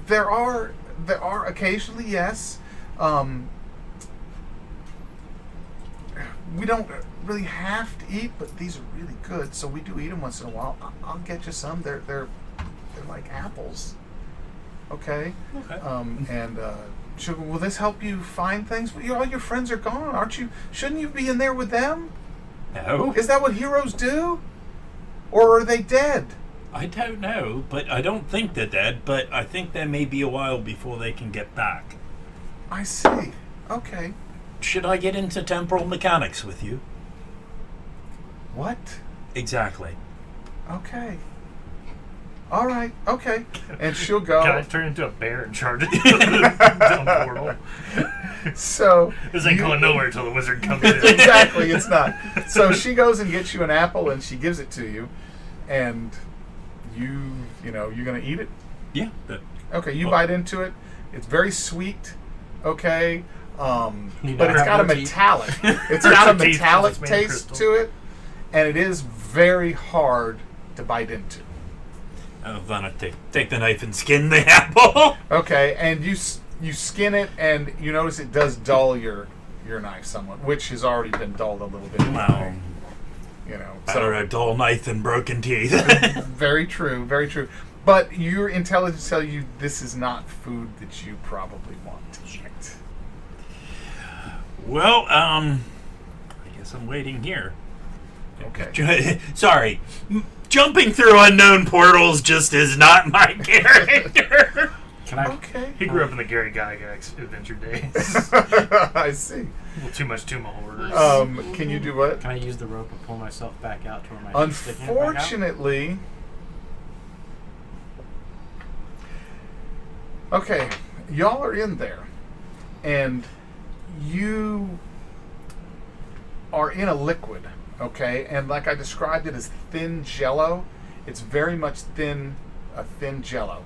There are occasionally, yes. We don't really have to eat, but these are really good, so we do eat them once in a while. I'll get you some. They're like apples. Okay. Okay. Will this help you find things? All your friends are gone, aren't you? Shouldn't you be in there with them? No, Is that what heroes do? Or are they dead? I don't know, but I don't think they're dead, but I think there may be a while before they can get back. I see. Okay. Should I get into temporal mechanics with you? What? Exactly. Okay. All right. Okay. And she'll go. Can I turn into a bear and charge it down the portal? So This ain't going nowhere until the wizard comes in. exactly, it's not. So she goes and gets you an apple and she gives it to you, and you're gonna eat it. Yeah. Okay, you Well- bite into it. It's very sweet. Okay. You But don't it's have got a no teeth. metallic. It's got a Teeth, metallic it's made of taste crystal. to it, and it is very hard to bite into. Then I take the knife and skin the apple. Okay, and you skin it, and you notice it does dull your knife somewhat, which has already been dulled a little bit. Wow. Better a dull knife than broken teeth. Very true, very true. But your intelligence tells you this is not food that you probably want to eat. Well, I guess I'm waiting here. Okay. Sorry. Jumping through unknown portals just is not my character. Can I? Okay. He grew up in the Gary Gygax adventure days. I see. A little too much Tuma horrors. Can you do what? Can I use the rope and pull myself back out to where my stick hand back out? Unfortunately. Okay, y'all are in there, and you are in a liquid, okay? And like I described it as thin jello, it's very much a thin jello.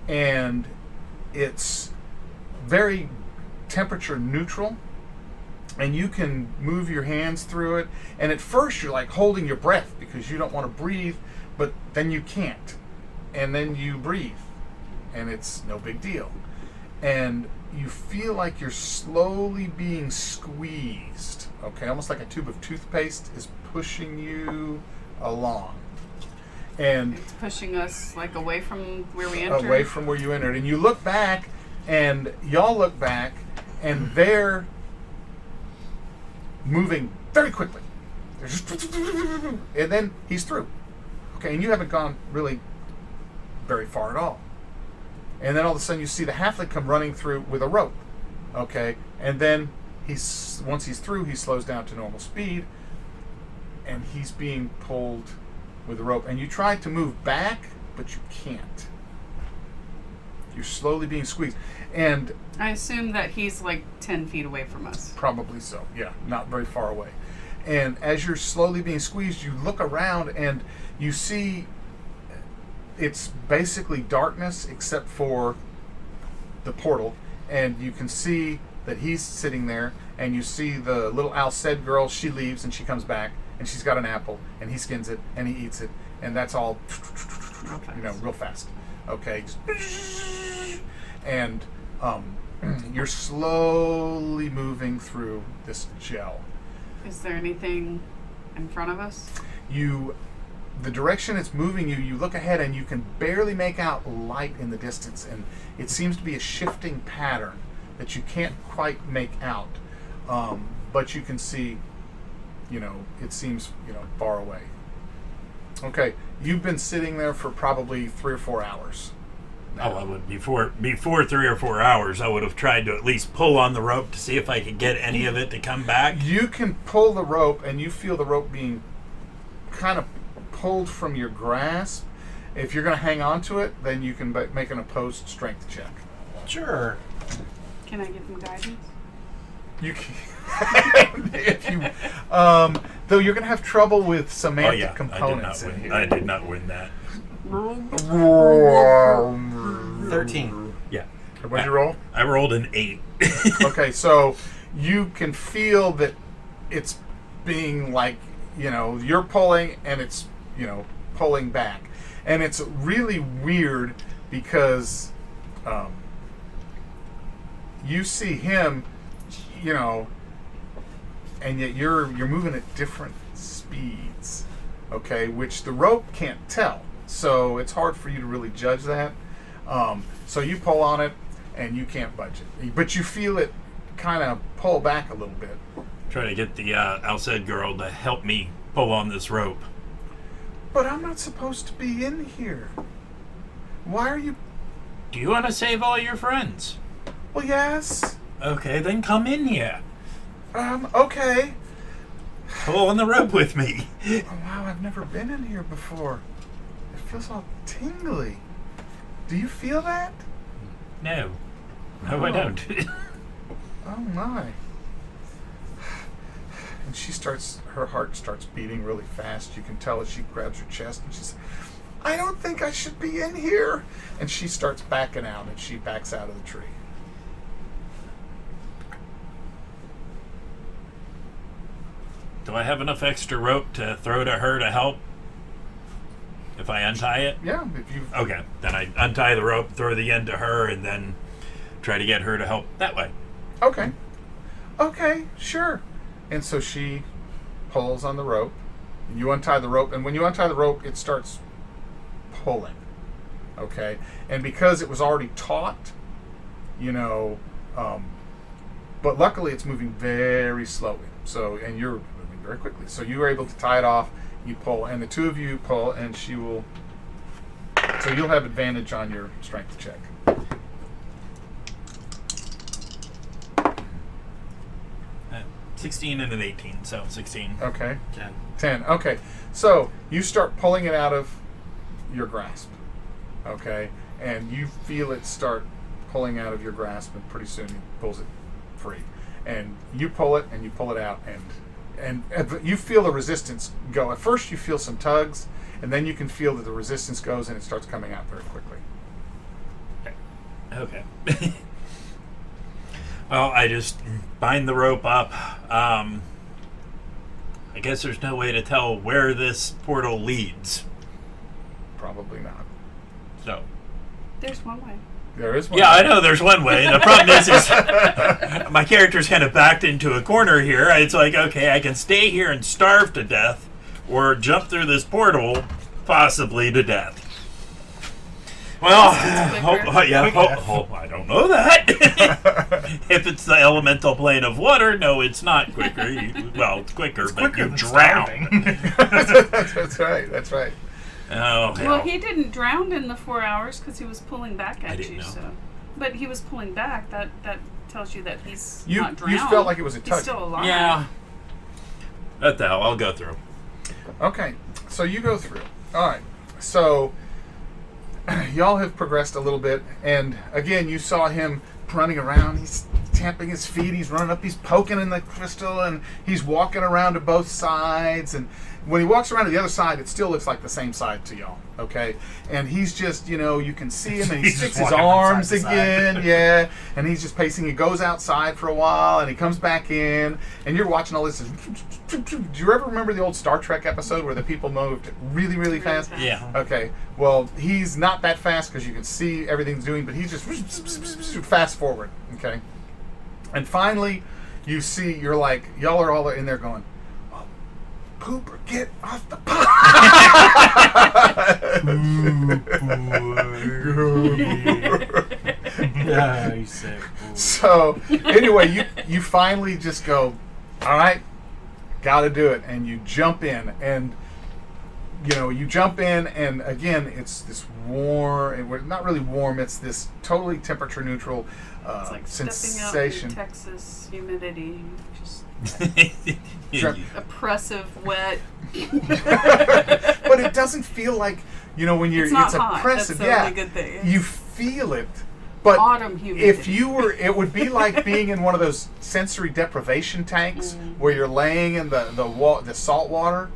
And it's very temperature neutral, and you can move your hands through it. And at first you're like holding your breath because you don't want to breathe, but then you can't. And then you breathe, and it's no big deal. And you feel like you're slowly being squeezed, okay? Almost like a tube of toothpaste is pushing you along. And It's pushing us like away from where we entered. away from where you entered. And you look back, and y'all look back, and they're moving very quickly. They're just, and then he's through. Okay, and you haven't gone really very far at all. And then all of a sudden you see the halfling come running through with a rope. Okay, and then once he's through, he slows down to normal speed, and he's being pulled with a rope. And you try to move back, but you can't. You're slowly being squeezed. And I assume that he's like 10 feet away from us. probably so, yeah, not very far away. And as you're slowly being squeezed, you look around and you see it's basically darkness except for the portal. And you can see that he's sitting there, and you see the little Alced girl. She leaves and she comes back, and she's got an apple, and he skins it and he eats it, and that's all, real fast. Okay, and you're slowly moving through this gel. Is there anything in front of us? The direction it's moving you look ahead and you can barely make out light in the distance, and it seems to be a shifting pattern that you can't quite make out, but you can see, it seems, far away. Okay, you've been sitting there for probably 3 or 4 hours. Oh, I would before 3 or 4 hours. I would have tried to at least pull on the rope to see if I could get any of it to come back. You can pull the rope, and you feel the rope being kind of pulled from your grasp. If you're going to hang on to it, then you can make an opposed strength check. Sure. Can I give him guidance? You can. If you, though you're going to have trouble with semantic components in here. I did not win that. 13. Yeah. What did you roll? I rolled an 8. Okay, so you can feel that it's being like, you're pulling and it's, pulling back. And it's really weird because you see him, and yet you're moving at different speeds, okay, which the rope can't tell. So it's hard for you to really judge that. So you pull on it and you can't budge it. But you feel it kind of pull back a little bit. Try to get the Alced girl to help me pull on this rope. But I'm not supposed to be in here. Why are you... Do you want to save all your friends? Well, yes. Okay, then come in here. Okay. Pull on the rope with me. Oh, wow, I've never been in here before. It feels all tingly. Do you feel that? No. No, I don't. Oh, my. And her heart starts beating really fast. You can tell as she grabs her chest and she says, I don't think I should be in here. And she starts backing out, and she backs out of the tree. Do I have enough extra rope to throw to her to help? If I untie it? Yeah, if you... Okay, then I untie the rope, throw the end to her, and then try to get her to help that way. Okay. Okay, sure. And so she pulls on the rope. And you untie the rope, and when you untie the rope, it starts pulling. Okay? And because it was already taut, but luckily it's moving very slowly. So, and you're moving very quickly. So you were able to tie it off, you pull, and the two of you pull, and she will... So you'll have advantage on your strength check. 16 and an 18, so 16. Okay. 10. 10. Okay. So you start pulling it out of your grasp. Okay. And you feel it start pulling out of your grasp, and pretty soon he pulls it free. And you pull it, and you pull it out, and you feel the resistance go. At first you feel some tugs, and then you can feel that the resistance goes, and it starts coming out very quickly. Okay. Well, I just bind the rope up. I guess there's no way to tell where this portal leads. Probably not. So. There's one way. There is one. Yeah, I know there's one way. The problem is my character's kind of backed into a corner here. It's like, okay, I can stay here and starve to death, or jump through this portal, Possibly to death. Well, I don't know that. If it's the elemental plane of water, no, it's not quicker. It's quicker, but you than drown. starving. That's right. That's right. Oh, hell. Well, he didn't drown in the 4 hours because he was pulling back at didn't you. know. So, but he was pulling back. That tells you that he's You not drowned. felt like it was a He's touch. still alive. Yeah. What the hell? I'll go through. Okay, so you go through. All right, so y'all have progressed a little bit, and again, you saw him running around. He's tamping his feet. He's running up. He's poking in the crystal, and he's walking around to both sides. And when he walks around to the other side, it still looks like the same side to y'all. Okay, and he's just, you can see him, and he He's sticks just his walking from arms side to side. again, yeah, and he's just pacing. He goes outside for a while, and he comes back in, and you're watching all this. Do you ever remember the old Star Trek episode where the people moved really, really fast? Yeah. Okay, well, he's not that fast because you can see everything's doing, but he's just fast forward, okay? And finally, you see, y'all are all in there going, oh, Pooper, get off the pot! Yeah, you say. So, anyway, you finally just go, all right, gotta do it, and you jump in, and you jump in, and again, it's this warm, not really warm, it's this totally temperature neutral It's like sensation. stepping out in Texas humidity, just Dr- oppressive, wet. But it doesn't feel like, when you're, It's not it's hot. oppressive. That's the Yeah, only good thing. you feel it. But Autumn humidity. if you were, it would be like being in one of those sensory deprivation tanks where you're laying in the salt water.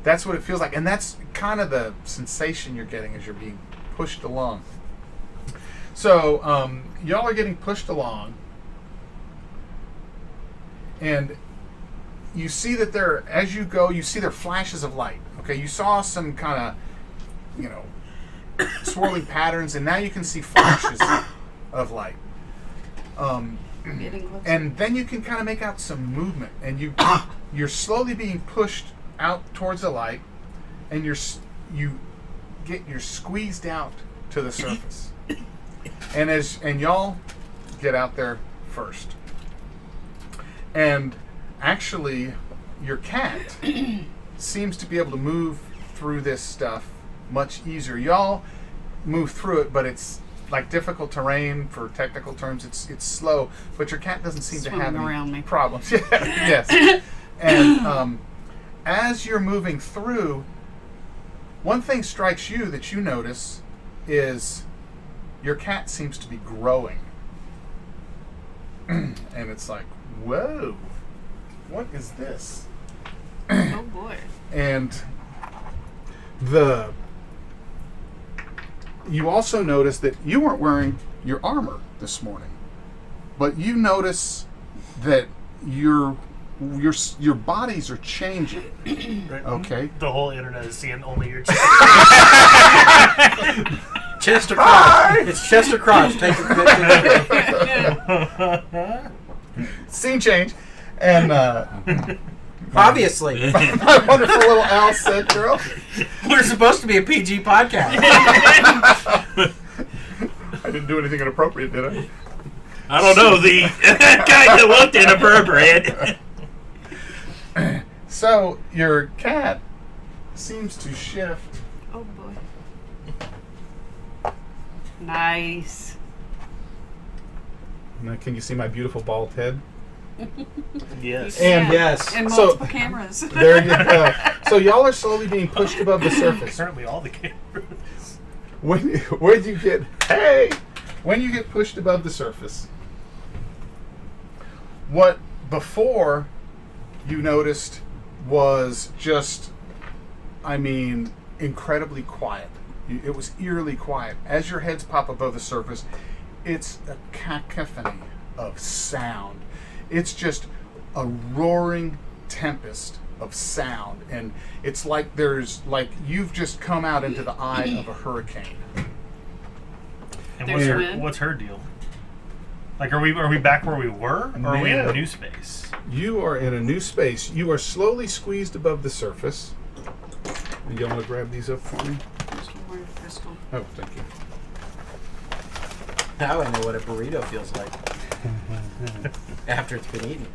That's what it feels like, and that's kind of the sensation you're getting as you're being pushed along. So y'all are getting pushed along, and you see that as you go, you see there are flashes of light. Okay, you saw some kind of, swirling patterns, and now you can see flashes of light. Getting closer. And then you can kind of make out some movement, and you're slowly being pushed out towards the light, and you're squeezed out to the surface. And y'all get out there first. And actually, your cat seems to be able to move through this stuff much easier. Y'all move through it, but it's like difficult terrain. For technical terms, it's slow. But your cat doesn't seem to have Swimming around any me. problems. Yes. And as you're moving through, one thing strikes you that you notice is your cat seems to be growing. And it's like, whoa, what is this? Oh boy. And you also notice that you weren't wearing your armor this morning, but you notice that your bodies are changing. Right? Okay. The whole internet is seeing only your chest. Chest or crotch? It's chest or crotch. Take it. Scene change, and Obviously. my wonderful little owl said, "Girl, We're supposed to be a PG podcast. I didn't do anything inappropriate, did I?" I don't know. The kind of looked inappropriate. So your cat seems to shift. Oh boy. Nice. Now, can you see my beautiful bald head? Yes. And- Yeah. yes. And So- multiple cameras. There you go. So y'all are slowly being pushed above the surface. Apparently all the cameras. When you get pushed above the surface, what before you noticed was just, incredibly quiet. It was eerily quiet. As your heads pop above the surface, it's a cacophony of sound. It's just a roaring tempest of sound, and it's like you've just come out into the eye of a hurricane. And There's wind. what's her deal? Like, are we back where we were, or are we in No. a new space? You are in a new space. You are slowly squeezed above the surface, You want to grab these up for me? Just one more crystal. Oh, thank you. Now I know what a burrito feels like. After it's been eaten.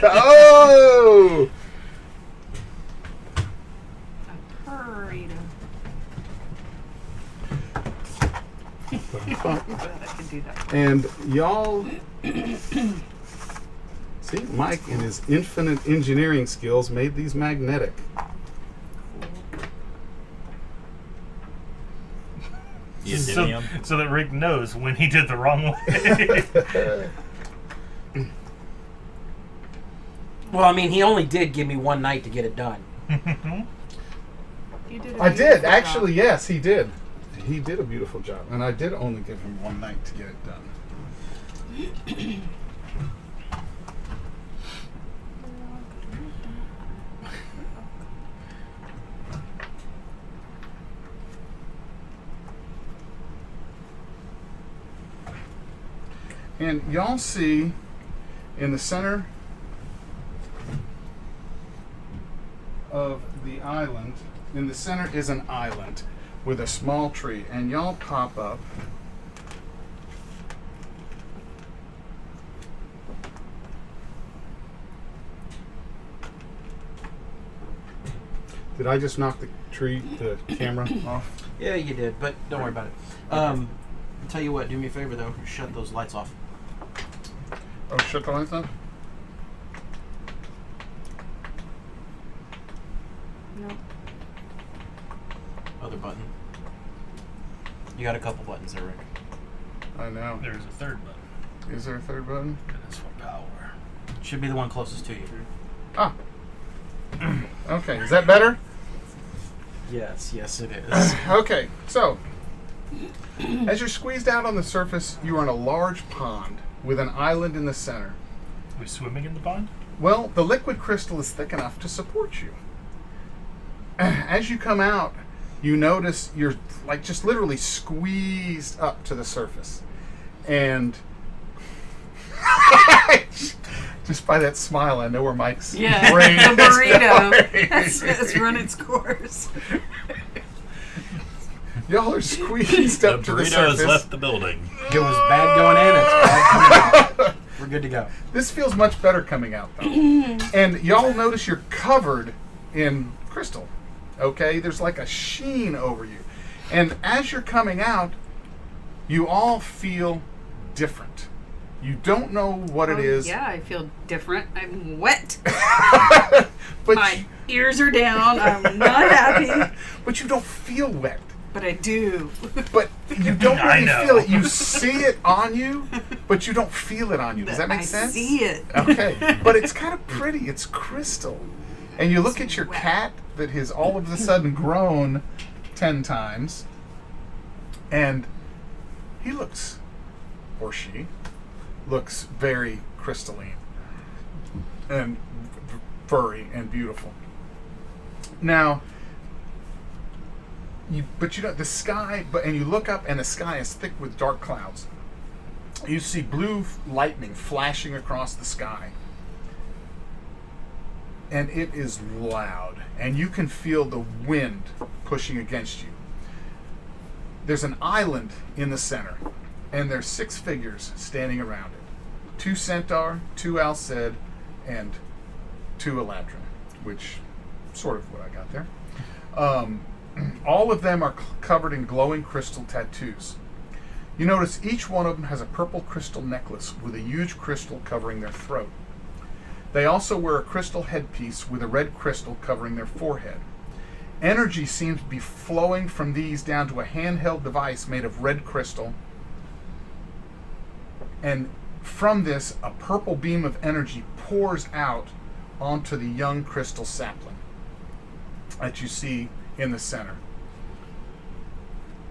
Oh! A burrito. I could do that. And y'all see, Mike and his infinite engineering skills made these magnetic. So that Rick knows when he did the wrong way. Well, I mean, he only did give me one night to get it done. You did a I did, beautiful actually, job. yes, he did. He did a beautiful job, and I did only give him one night to get it done. And y'all see in the center of the island, in the center is an island with a small tree, and y'all pop up. Did I just knock the camera off? Yeah, you did, but don't worry about it. I'll tell you what, do me a favor though, shut those lights off. Oh, shut the lights off? No. Other button. You got a couple buttons there, Rick. I know. There's a third button. Is there a third button? And it's for power. Should be the one closest to you. Ah. Okay, is that better? Yes, it is. Okay, so as you're squeezed out on the surface, you are in a large pond with an island in the center. Are we swimming in the pond? Well, the liquid crystal is thick enough to support you. As you come out, you notice you're like just literally squeezed up to the surface. And just by that smile, I know where Mike's Yeah, brain the is burrito. going. It's run its course. Y'all are squeezed The up to the burrito surface. has left the building. It was bad going in, it's bad coming out. We're good to go. This feels much better coming out, though. And y'all notice you're covered in crystal. Okay? There's like a sheen over you. And as you're coming out, you all feel different. You don't know what it is. Yeah, I feel different. I'm wet. But My ears are down. I'm not happy. but you don't feel wet. But I do. But you don't I really know. feel it. You see it on you, but you don't feel it on you. Does that make I sense? see it. Okay, but it's kind of pretty. It's crystal. And you look at your cat that has all of a sudden grown 10 times, and he looks, or she, looks very crystalline and furry and beautiful. Now, but you know the sky, and you look up and the sky is thick with dark clouds. You see blue lightning flashing across the sky. And it is loud, and you can feel the wind pushing against you. There's an island in the center, and there's 6 figures standing around it. 2 centaur, 2 alced, and 2 eladrin, which sort of what I got there. All of them are covered in glowing crystal tattoos. You notice each one of them has a purple crystal necklace with a huge crystal covering their throat. They also wear a crystal headpiece with a red crystal covering their forehead. Energy seems to be flowing from these down to a handheld device made of red crystal. And from this, a purple beam of energy pours out onto the young crystal sapling that you see in the center.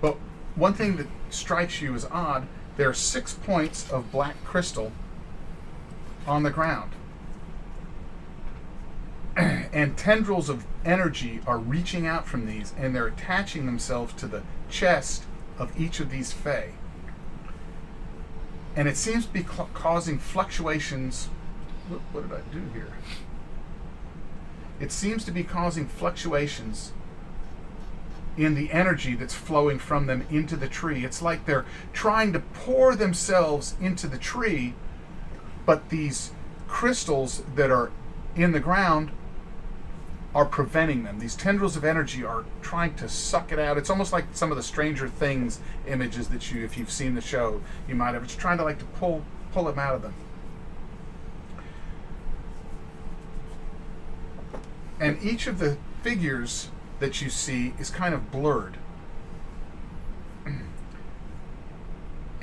But one thing that strikes you as odd, there are 6 points of black crystal on the ground. And tendrils of energy are reaching out from these, and they're attaching themselves to the chest of each of these fae. And it seems to be causing fluctuations. What did I do here? it seems to be causing fluctuations in the energy that's flowing from them into the tree. It's like they're trying to pour themselves into the tree, but these crystals that are in the ground are preventing them. These tendrils of energy are trying to suck it out. It's almost like some of the Stranger Things images that you, if you've seen the show, you might have. It's trying to pull them out of them. And each of the figures that you see is kind of blurred.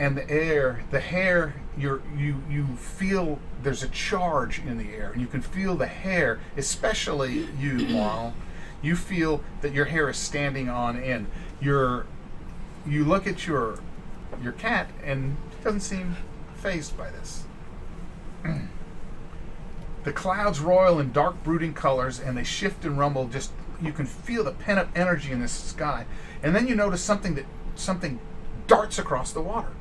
And the hair, you feel there's a charge in the air, and you can feel the hair, especially you, Marl. You feel that your hair is standing on end. You look at your cat, and it doesn't seem fazed by this. The clouds roil in dark, brooding colors, and they shift and rumble. Just you can feel the pent-up energy in this sky, and then you notice something darts across the water.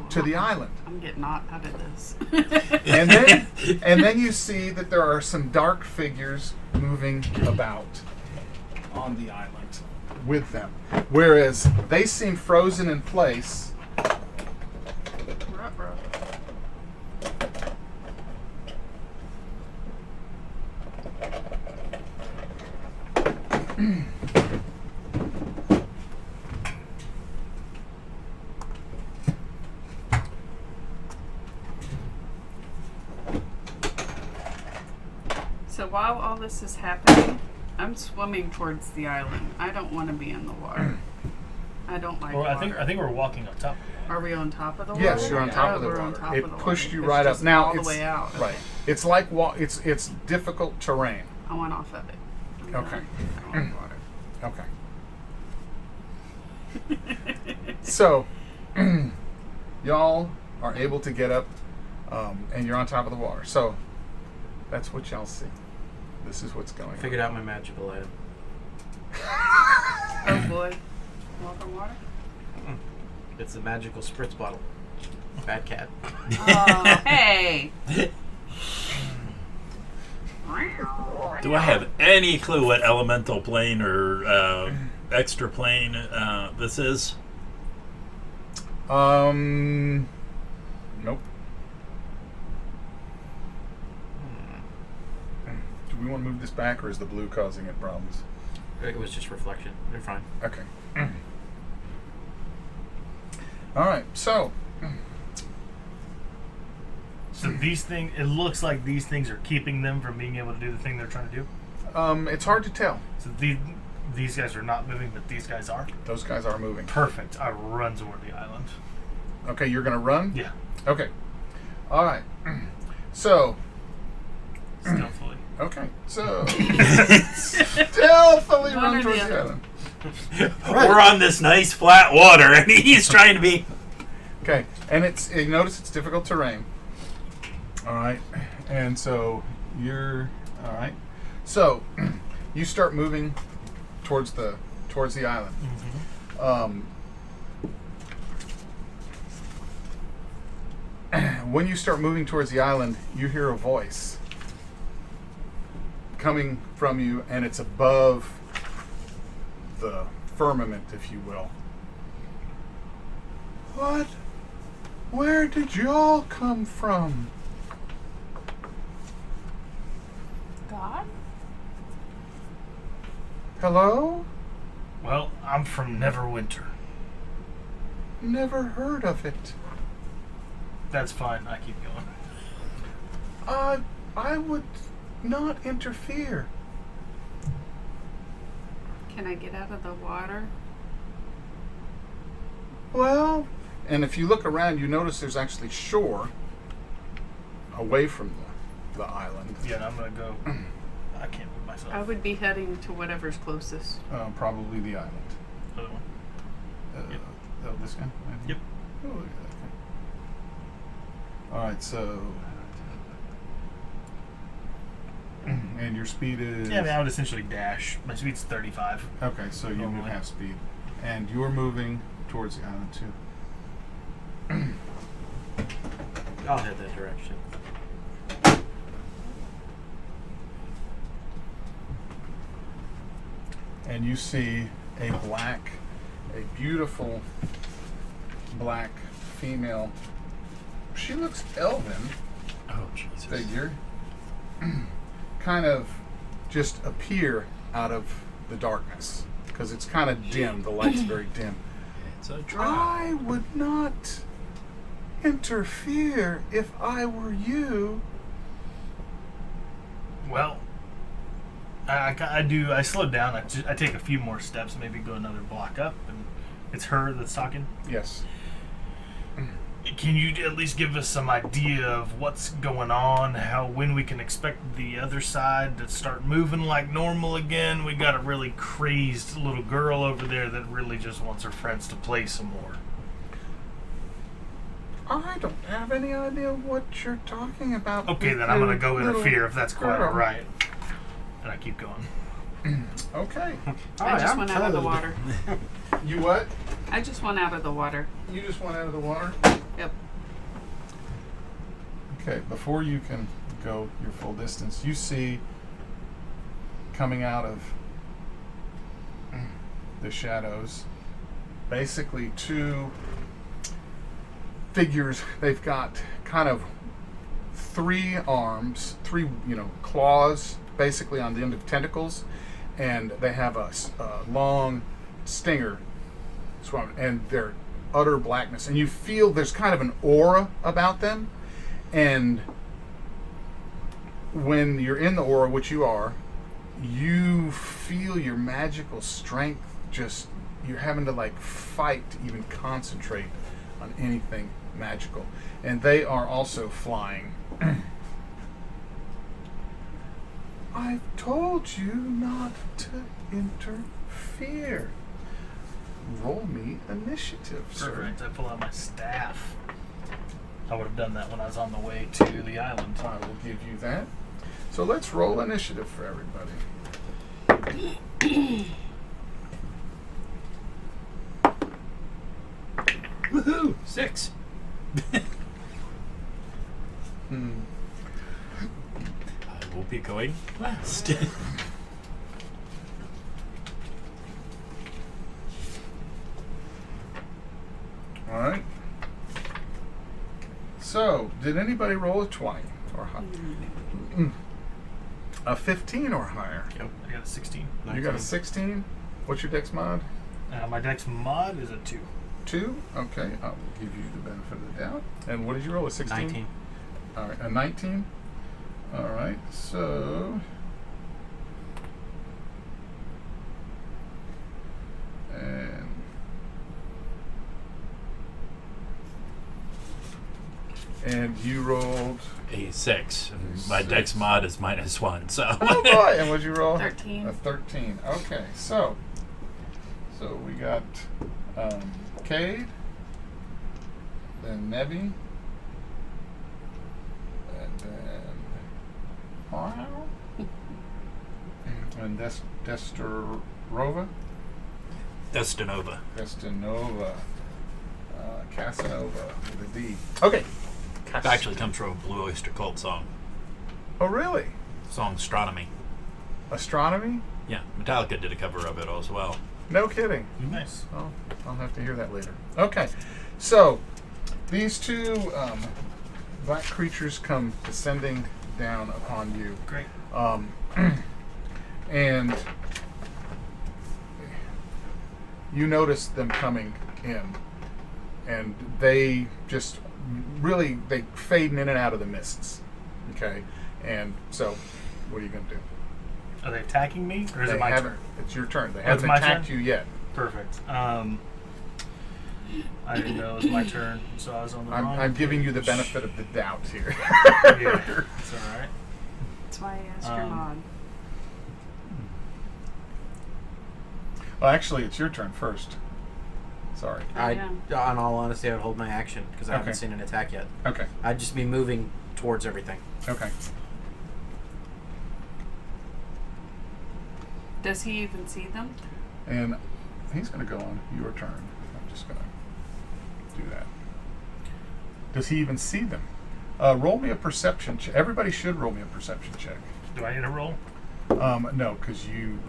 To the island. I'm getting out of this. and then you see that there are some dark figures moving about on the island with them, whereas they seem frozen in place. So while all this is happening, I'm swimming towards the island. I don't want to be in the water. I don't like Well, water. I think we're walking on top. Are we on top of the water? Yes, you're on top of the we're water. on top It of the pushed water. you It's right up. just Now all the it's way out. right. It's like it's difficult terrain. I want off of it. I'm Okay. done. I don't like water. Okay. So, y'all are able to get up, and you're on top of the water. So, that's what y'all see. This is what's going on. Figured out my magical item. Oh boy. Walk on water? It's the magical spritz bottle. Bad cat. Oh, hey! Do I have any clue what elemental plane or extra plane this is? Nope. Do we want to move this back, or is the blue causing it problems? It was just reflection. They're fine. Okay. All right. So, So these things, it looks like these things are keeping them from being able to do the thing they're trying to do. it's hard to tell. So these guys are not moving, but these guys are. Those guys are moving. Perfect. I run toward the island. Okay, you're gonna run. Yeah, Okay. All right. So. stealthily. Okay. So. Stealthily One run or towards the the other. island. We're on this nice flat water, and he's trying to be. Okay, and you notice it's difficult terrain. All right, and so you're all right. So you start moving towards the island. When you start moving towards the island, you hear a voice coming from you, and it's above the firmament, if you will. What? Where did y'all come from? God? Hello? Well, I'm from Neverwinter. Never heard of it. That's fine. I keep going. I would not interfere. Can I get out of the water? Well, and if you look around, you notice there's actually shore away from the island. Yeah, and I'm gonna go. I can't move myself. I would be heading to whatever's closest. Probably the island. Other one. Yep. Oh, this guy? Yep. Oh, look at that guy. All right, so. And your speed is. Yeah, I mean, I would essentially dash. My speed's 35. Okay, so you move Normally. half speed. And you're moving towards the island, too. I'll head that direction. and you see a beautiful black female. She looks elven Oh, Jesus. figure kind of just appear out of the darkness because it's kind of dim. The light's very dim. It's a drop. I would not interfere if I were you. Well, I do. I slow down. I take a few more steps, maybe go another block up, and it's her that's talking. Yes. Can you at least give us some idea of what's going on? When we can expect the other side to start moving like normal again? We got a really crazed little girl over there that really just wants her friends to play some more. I don't have any idea what you're talking about. Okay, with then I'm your gonna go little interfere if that's quite girl. all right. And I keep going. Okay. I just I'm went out of the killed. water. You what? I just went out of the water. You just went out of the water? Yep. Okay, before you can go your full distance, you see coming out of the shadows basically two figures. They've got kind of three arms, three, claws basically on the end of tentacles, and they have a long stinger swimming, and they're utter blackness, and you feel there's kind of an aura about them. And when you're in the aura, which you are, you feel your magical strength just, you're having to like fight to even concentrate on anything magical. And they are also flying. I've told you not to interfere. Roll me initiative, sir. Perfect. I pull out my staff. I would have done that when I was on the way to the island. I will give you that. So let's roll initiative for everybody. Woohoo! 6. I will be going last. All right. So, did anybody roll a 20 or higher? A 15 or higher? Yep. I got a 16. You got a 16? What's your dex mod? My dex mod is a 2. 2? Okay, I will give you the benefit of the doubt. And what did you roll? A 16? 19. All right, a 19? All right, so... And you rolled... A 6. And my dex mod is -1, so. Oh boy! And what'd you roll? 13. A 13. Okay, so we got Cade, then Nevi, and then Harl, and Dresdenova, Casanova with a D. Okay. It actually comes from a Blue Oyster Cult song. Oh, really? Song Astronomy. Astronomy? Yeah, Metallica did a cover of it as well. No kidding. Nice. Oh, I'll have to hear that later. Okay, so these two black creatures come descending down upon you. Great. And you notice them coming in, and they just really, they fade in and out of the mists. Okay, and so what are you going to do? Are they attacking me, or is They it my haven't- turn? It's your turn. They Oh, it's haven't my attacked turn? you yet. Perfect. I didn't know it was my turn, so I was on the wrong I'm giving you the page. benefit of the doubt here. Yeah, it's all right. That's why I asked your mod. Well, actually, it's your turn first. Sorry. Yeah. On all honesty, I would hold my action because I haven't Okay. seen an attack yet. Okay. I'd just be moving towards everything. Okay. Does he even see them? And he's going to go on your turn. I'm just going to do that. Does he even see them? Roll me a perception check. Everybody should roll me a perception check. Do I need a roll? No, because you...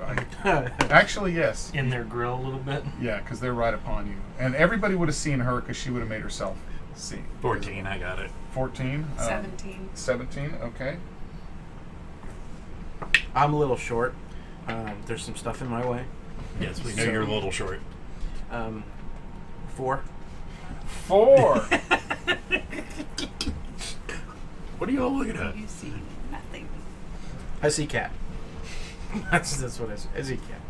actually, yes. In their grill a little bit. Yeah, because they're right upon you. And everybody would have seen her because she would have made herself see. 14, I got it. 14? 17. 17, okay. I'm a little short. There's some stuff in my way. Yes, we know you're a little short. 4. 4! What are you all looking at? You see nothing. I see cat. That's what I see. I see cat.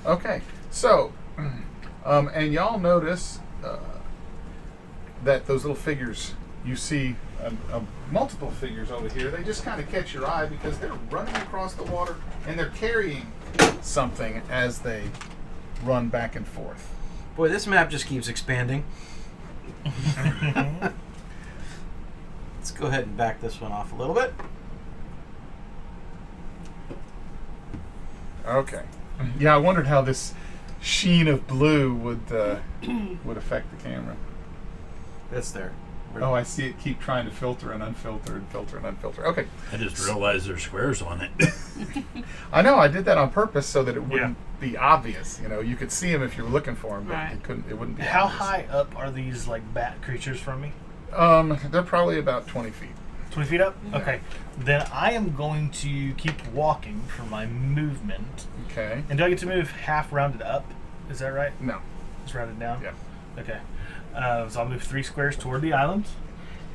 Okay, so, and y'all notice that those little figures, you see multiple figures over here, they just kind of catch your eye because they're running across the water and they're carrying something as they run back and forth. Boy, this map just keeps expanding. Let's go ahead and back this one off a little bit. Okay. Yeah, I wondered how this sheen of blue would affect the camera. It's there. Oh, I see it keep trying to filter and unfilter and filter and unfilter. Okay. I just realized there's squares on it. I know, I did that on purpose so that it wouldn't be obvious. You know, you could see them if you were looking for them, but Right. it wouldn't be How obvious. high up are these like bat creatures from me? They're probably about 20 feet. 20 feet up? Yeah. Okay. Then I am going to keep walking for my movement. Okay. And do I get to move half rounded up? Is that right? No. It's rounded down? Yeah. Okay. So I'll move 3 squares toward the island.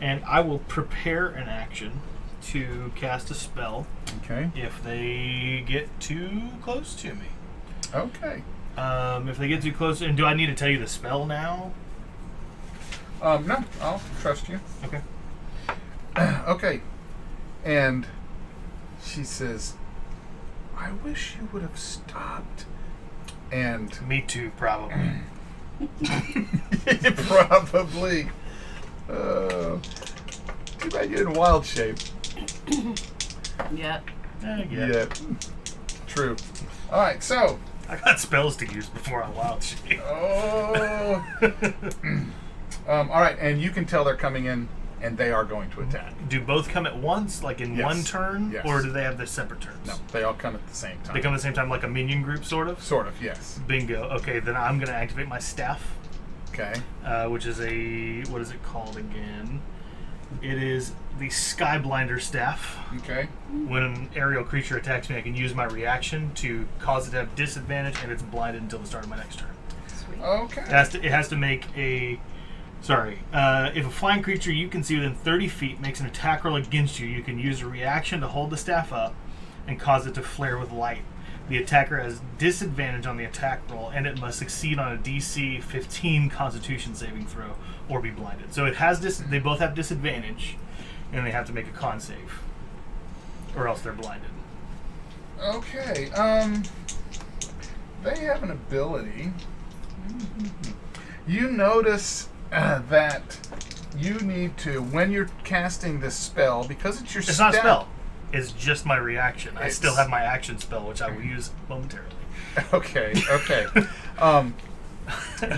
And I will prepare an action to cast a spell Okay. if they get too close to me. Okay. If they get too close, and do I need to tell you the spell now? No, I'll trust you. Okay. Okay. And she says, I wish you would have stopped. And Me too, probably. probably. Too bad you're in wild shape. Yep. Yeah. True. All right, so. I got spells to use before I wild shape. Oh. All right, and you can tell they're coming in, and they are going to attack. Do both come at once, like in Yes. one turn, Yes. or do they have their separate turns? No, they all come at the same time. They come at the same time, like a minion group, sort of? Sort of, yes. Bingo. Okay, then I'm going to activate my staff, Okay. which is a... What is it called again? It is the Skyblinder staff. Okay. When an aerial creature attacks me, I can use my reaction to cause it to have disadvantage, and it's blinded until the start of my next turn. Sweet. Okay. It has to make a... Sorry. If a flying creature you can see within 30 feet makes an attack roll against you, you can use a reaction to hold the staff up and cause it to flare with light. The attacker has disadvantage on the attack roll, and it must succeed on a DC 15 Constitution saving throw or be blinded. So it has they both have disadvantage, and they have to make a con save, or else they're blinded. Okay. They have an ability. You notice that you need to, when you're casting this spell, because it's your It's staff. not a spell. It's just my reaction. I still It's- have my action spell, which I will use momentarily. Okay. Okay.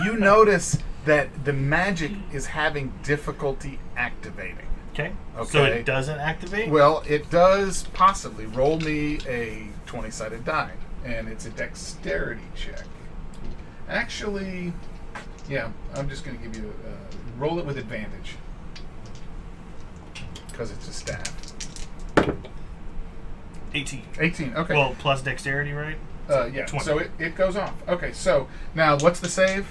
You notice that the magic is having difficulty activating. Okay. So Okay. it doesn't activate? Well, it does possibly. Roll me a 20-sided die, and it's a dexterity check. Actually, yeah, I'm just going to give you roll it with advantage because it's a staff. 18. 18. Okay. Well, plus dexterity, right? Yeah. 20. So it goes off. Okay. So now, what's the save?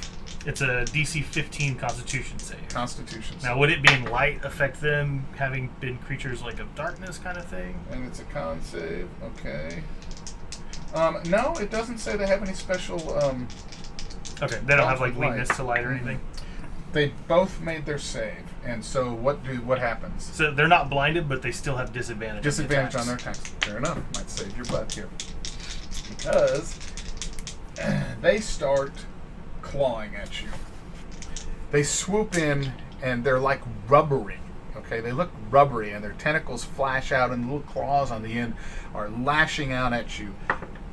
It's a DC 15 Constitution save. Constitution. Now, would it being light affect them having been creatures like of darkness kind of thing? And it's a con save. Okay. No, it doesn't say they have any special. Okay, they don't have like Light. weakness to light or anything. They both made their save, and so what happens? So they're not blinded, but they still have disadvantage. Disadvantage on on the their attacks. Fair enough. Might save your butt here. Because they start clawing at you. They swoop in and they're like rubbery. Okay, they look rubbery and their tentacles flash out and the little claws on the end are lashing out at you.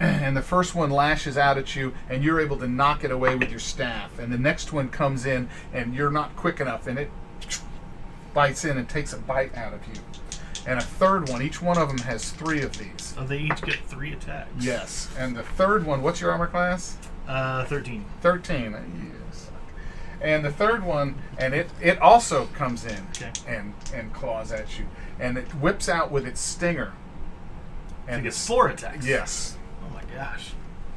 And the first one lashes out at you and you're able to knock it away with your staff. And the next one comes in and you're not quick enough and it bites in and takes a bite out of you. and a third one. Each one of them has 3 of these. So they each get 3 attacks. Yes, and the third one, what's your armor class? 13. 13. Yes. And the third one, and it also comes in and claws at you, and it whips out with its stinger. And it gets 4 attacks. Yes. Oh my gosh.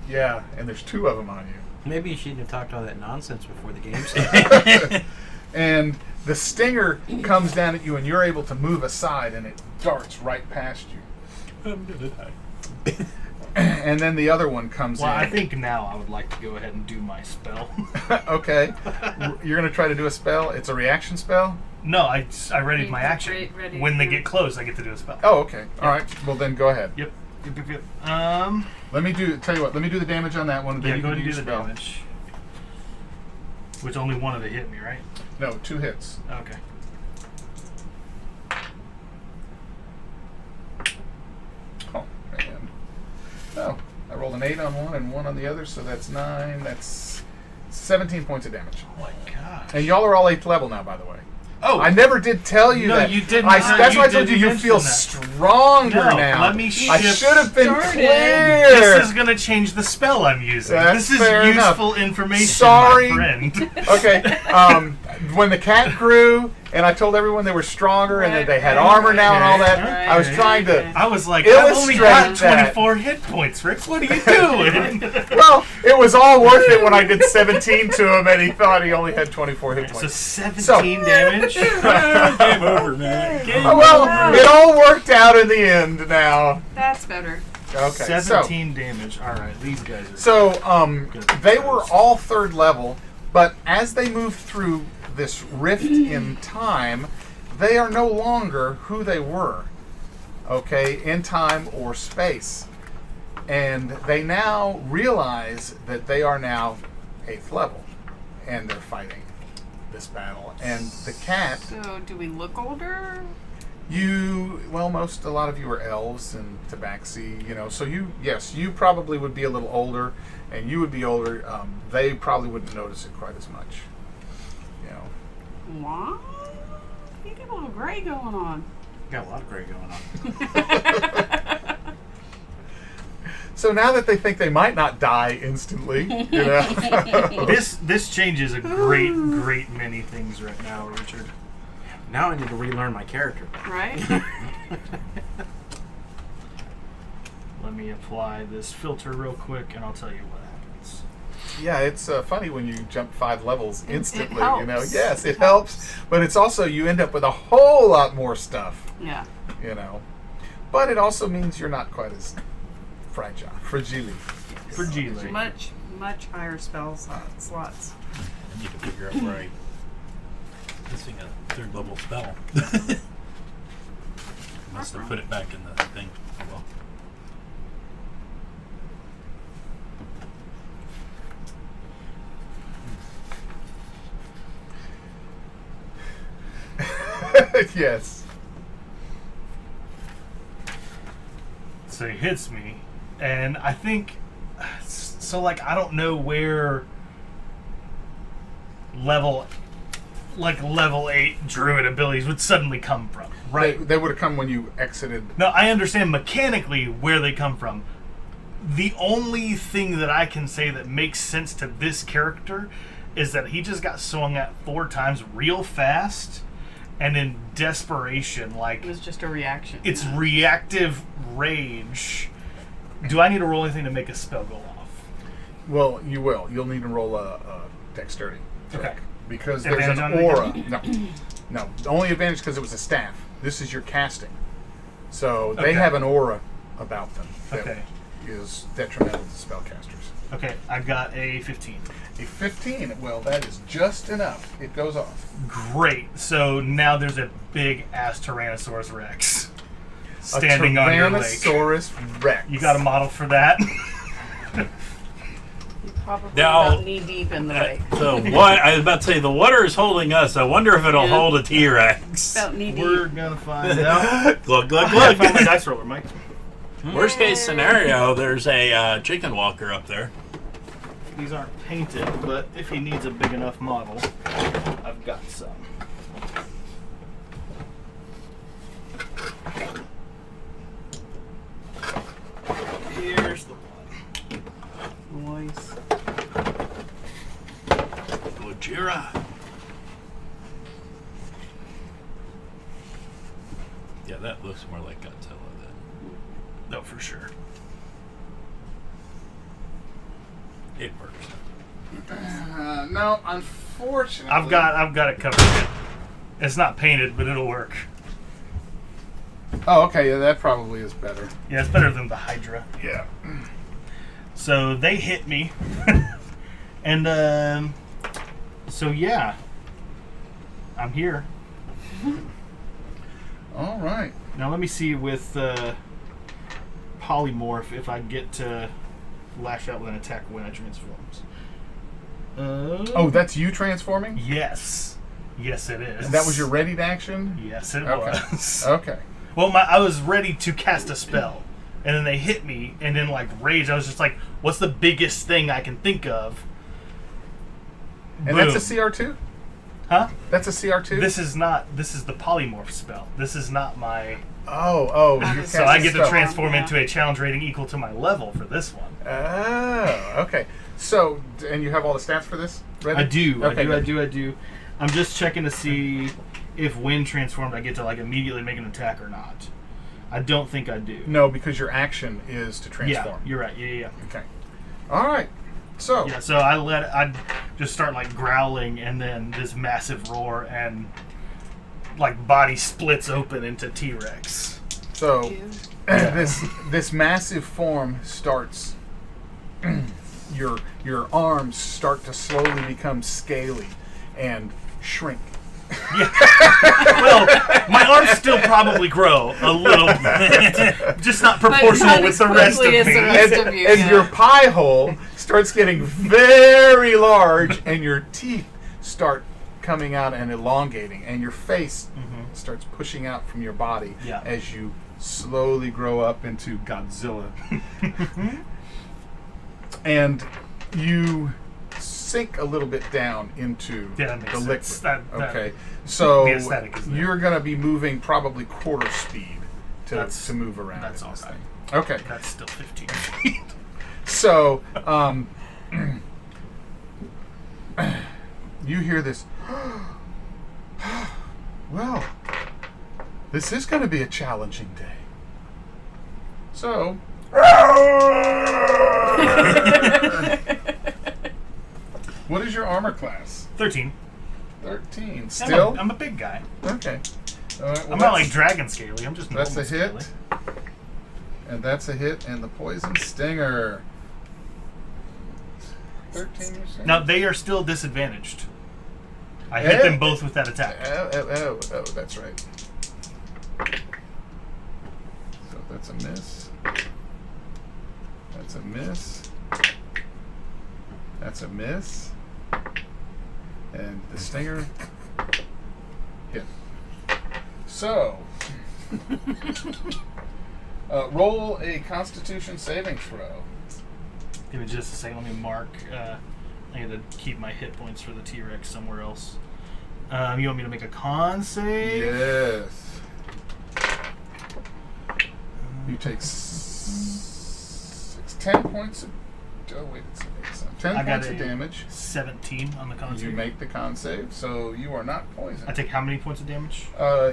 Yeah, and there's 2 of them on you. Maybe you shouldn't have talked all that nonsense before the game started. And the stinger comes down at you, and you're able to move aside, and it darts right past you. I'm gonna die. And then the other one comes Well, in. I think now I would like to go ahead and do my spell. Okay. You're going to try to do a spell? It's a reaction spell? No, I readied my You action. ready, When they yeah. get close, I get to do a spell. Oh, okay. All right. Well, then go ahead. Yep. Let me do the damage on that one. And then Yeah, you go can ahead and do your the spell. damage. Which only one of it hit me, right? No, 2 hits. Okay. Oh, man. Oh, I rolled an 8 on one and 1 on the other, so that's 9. That's 17 points of damage. Oh my gosh. And y'all are all 8th level now, by the way. Oh, I never did tell you No, that. you didn't. That's You why I told you didn't you mention feel that. stronger No, now. let me I shift- should have been Started. clear. This is going to change the spell I'm using. That's this is fair useful enough. information, Sorry. my friend. Okay. When the cat grew, and I told everyone they were stronger and that they had armor now and all that, Right, I was trying to. I was like, I've only got Illustrate that. 24 hit points, Rick. What are you doing? Well, it was all worth it when I did 17 to him, and he thought he only had 24 hit So points. 17 damage. Game over, man. Game Well, it all worked out in the end now. That's better. Okay, 17 damage. All right, these guys are. So they were all 3rd level, but as they moved through this rift in time, they are no longer who they were, okay, in time or space. And they now realize that they are now 8th level, and they're fighting this battle. And the cat, So, do we look older? a lot of you are elves and Tabaxi, so you probably would be a little older, and you would be older. They probably wouldn't notice it quite as much, What? You got a little gray going on. Got a lot of gray going on. So now that they think they might not die instantly, This changes a great many things right now, Richard. Now I need to relearn my character. Right? Let me apply this filter real quick, and I'll tell you what happens. Yeah, it's funny when you jump 5 levels instantly. helps. Yes, it helps, but it's also you end up with a whole lot more stuff. Yeah. But it also means you're not quite as fragile. Much higher spell slots. I need to figure out where I'm missing a 3rd level spell. Must have put it back in the thing. Oh, well. Yes. So he hits me, and I think so. Like, I don't know where level 8 druid abilities would suddenly come from. Right? They would have come when you exited. No, I understand mechanically where they come from. The only thing that I can say that makes sense to this character is that he just got swung at 4 times real fast, and in desperation, It was just a reaction. it's reactive rage. Do I need to roll anything to make a spell go off? Well, you will. You'll need to roll a dexterity check. Okay. Because there's Advantage an on it aura. again? No. The only advantage because it was a staff. This is your casting. So they Okay. have an aura about them that Okay. is detrimental to spellcasters. Okay, I got a 15. A 15, well, that is just enough. It goes off. Great. So now there's a big ass Tyrannosaurus Rex standing a on your lake. Tyrannosaurus Rex. You got a model for that? Probably Now- about knee deep in the lake. I was about to say, the water is holding us. I wonder if it'll Yeah. hold a T-Rex. About knee deep. We're gonna find out. Glug, glug, I found my glug. dice roller, Mike. Worst case scenario, there's a chicken walker up there. These aren't painted, but if he needs a big enough model, I've got some. Jira. Yeah, that looks more like Godzilla then. No, for sure. It works. No, unfortunately. I've got it covered. It's not painted, but it'll work. Oh, okay. Yeah, that probably is better. Yeah, it's better than the Hydra. Yeah. So they hit me, and so yeah, I'm here. All right. Now let me see with polymorph if I get to lash out with an attack when it transforms. Oh, that's you transforming? Yes, yes it is. And that was your readied action? Yes, it Okay. was. Okay. Well, I was ready to cast a spell, and then they hit me, and then like rage. I was just like, "What's the biggest thing I can think of?" And Boom. that's a CR2? Huh? That's a CR2? This is not. This is the polymorph spell. This is not my. Oh, you're So I get to spell. transform Yeah. into a challenge rating equal to my level for this one. Oh, okay. So, and you have all the stats for this ready? I do. Okay, I good. do. I'm just checking to see if when transformed I get to like immediately make an attack or not. I don't think I do. No, because your action is to Yeah, transform. you're right. Yeah. Okay. All right. So, Yeah, so I just start like growling, and then this massive roar, and like body splits open into T-Rex. so this massive form starts. Your arms start to slowly become scaly and shrink. Yeah. Well, my arms still probably grow a little bit, just not proportional not with as the rest of quickly as me. the rest And, of you, and yeah. your pie hole starts getting very large, and your teeth start coming out and elongating, and your face starts pushing out from your body Yeah. as you slowly grow up into Godzilla. And you sink a little bit down into Yeah, that makes the sense. liquid. That- Okay, so the aesthetic is there. you're going to be moving probably quarter speed to That's- move around. that's in this all right. thing. Okay, That's still 15 feet. so you hear this. Well, this is going to be a challenging day. So. What is your armor class? 13. 13. Still? I'm a big guy. Okay. All right, well, I'm not like dragon scaly. I'm just that's a normal hit. scaly. And that's a hit, and the poison stinger. 13, you're saying? Now they are still disadvantaged. I Eh? hit them both with that attack. Oh, that's right. So that's a miss. That's a miss. That's a miss. And the stinger hit. So, roll a Constitution saving throw. Give me just a second. Let me mark. I got to keep my hit points for the T-Rex somewhere else. You want me to make a con save? Yes. You take 10 points of... Oh, wait. It's 10 I got points of a damage. 17 on the con You save. make the con save, so you are not poisoned. I take how many points of damage?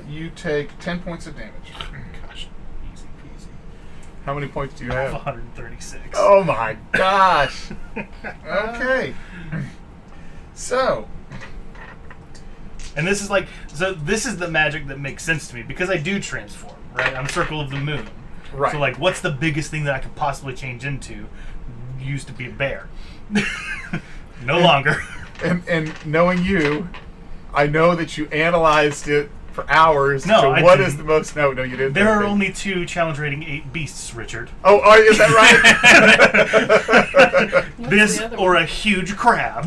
You take 10 points of damage. Gosh, easy peasy. How many points do you I have have? 136. Oh my gosh! Okay. So, And this is like, so this is the magic that makes sense to me because I do transform, right? I'm Circle of the Moon. right. So like, what's the biggest thing that I could possibly change into? Used to be a bear. No longer. And knowing you, I know that you analyzed it for hours. No, to I what didn't. is the most? No, you didn't. There are Okay. only 2 challenge rating 8 beasts, Richard. Oh, is that right? What's This the other or one? a huge crab.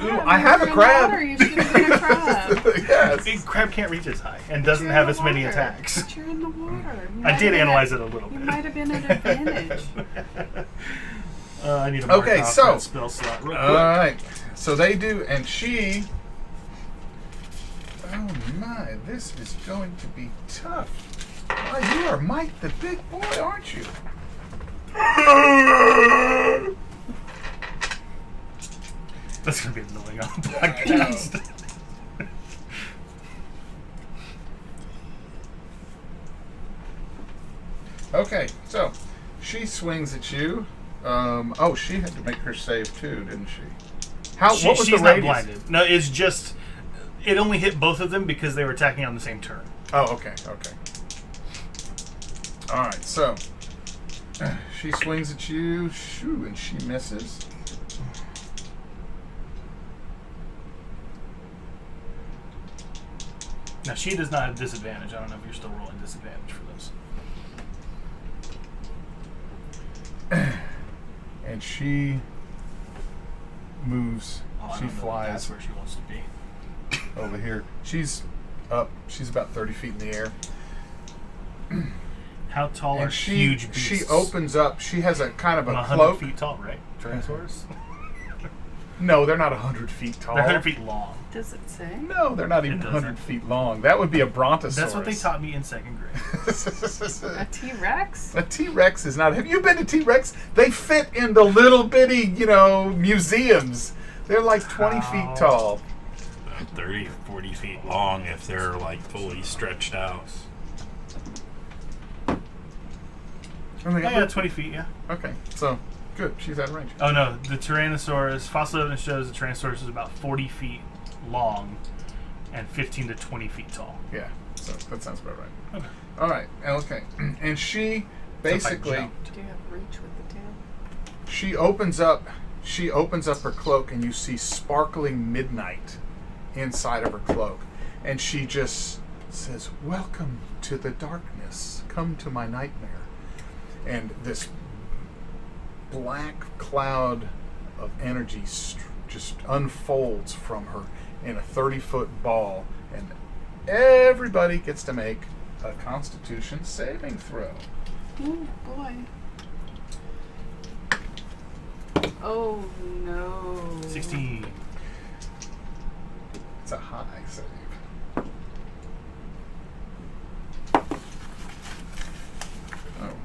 Ooh, I have a You're in crab. water, you should have been a crab. Yes. Big crab can't reach as high and doesn't You're have in as the many water. attacks. But you're in the water. You I might did have analyze been it a little You bit. might have been at advantage. I need to mark Okay, off so- that spell slot real quick. All right. So they do, and she. Oh my! This is going to be tough. Why, you are Mike the big boy, aren't you? That's gonna be annoying on the podcast. Okay, so she swings at you. Oh, she had to make her save too, didn't she? What was She's the not radius? blinded. No, it's just it only hit both of them because they were attacking on the same turn. Oh, okay. All right, so she swings at you, shoo, and she misses. Now she does not have disadvantage. I don't know if you're still rolling disadvantage for this. And she moves. Oh, I She don't know if flies That's where she wants to be. over here. She's up. She's about 30 feet in the air. How tall are And huge beasts? she opens up. She has a kind of a 100 cloak. feet tall, right? Tyrannosaurus? No, they're not 100 feet tall. They're 100 feet long. Does it say? No, they're not even It 100 doesn't. feet long. That would be a brontosaurus. That's what they taught me in second grade. A T-Rex? A T-Rex is not. Have you been to T-Rex? They fit in the little bitty, museums. They're like 20 feet tall. 30, 40 feet long if they're like fully stretched out. Oh, they Oh, got yeah, little- 20 feet, yeah. Okay, so good. She's out of range. Oh, no, the Tyrannosaurus, fossil evidence shows the Tyrannosaurus is about 40 feet long and 15 to 20 feet tall. Yeah, so that sounds about right. Okay. All right, okay. And she So if I basically jumped- Do you have reach with the tail? she opens up her cloak, and you see sparkling midnight inside of her cloak, and she just says, "Welcome to the darkness. Come to my nightmare." And this black cloud of energy just unfolds from her in a 30-foot ball, and everybody gets to make a Constitution saving throw. Oh, boy. Oh, no. 16. It's a high save.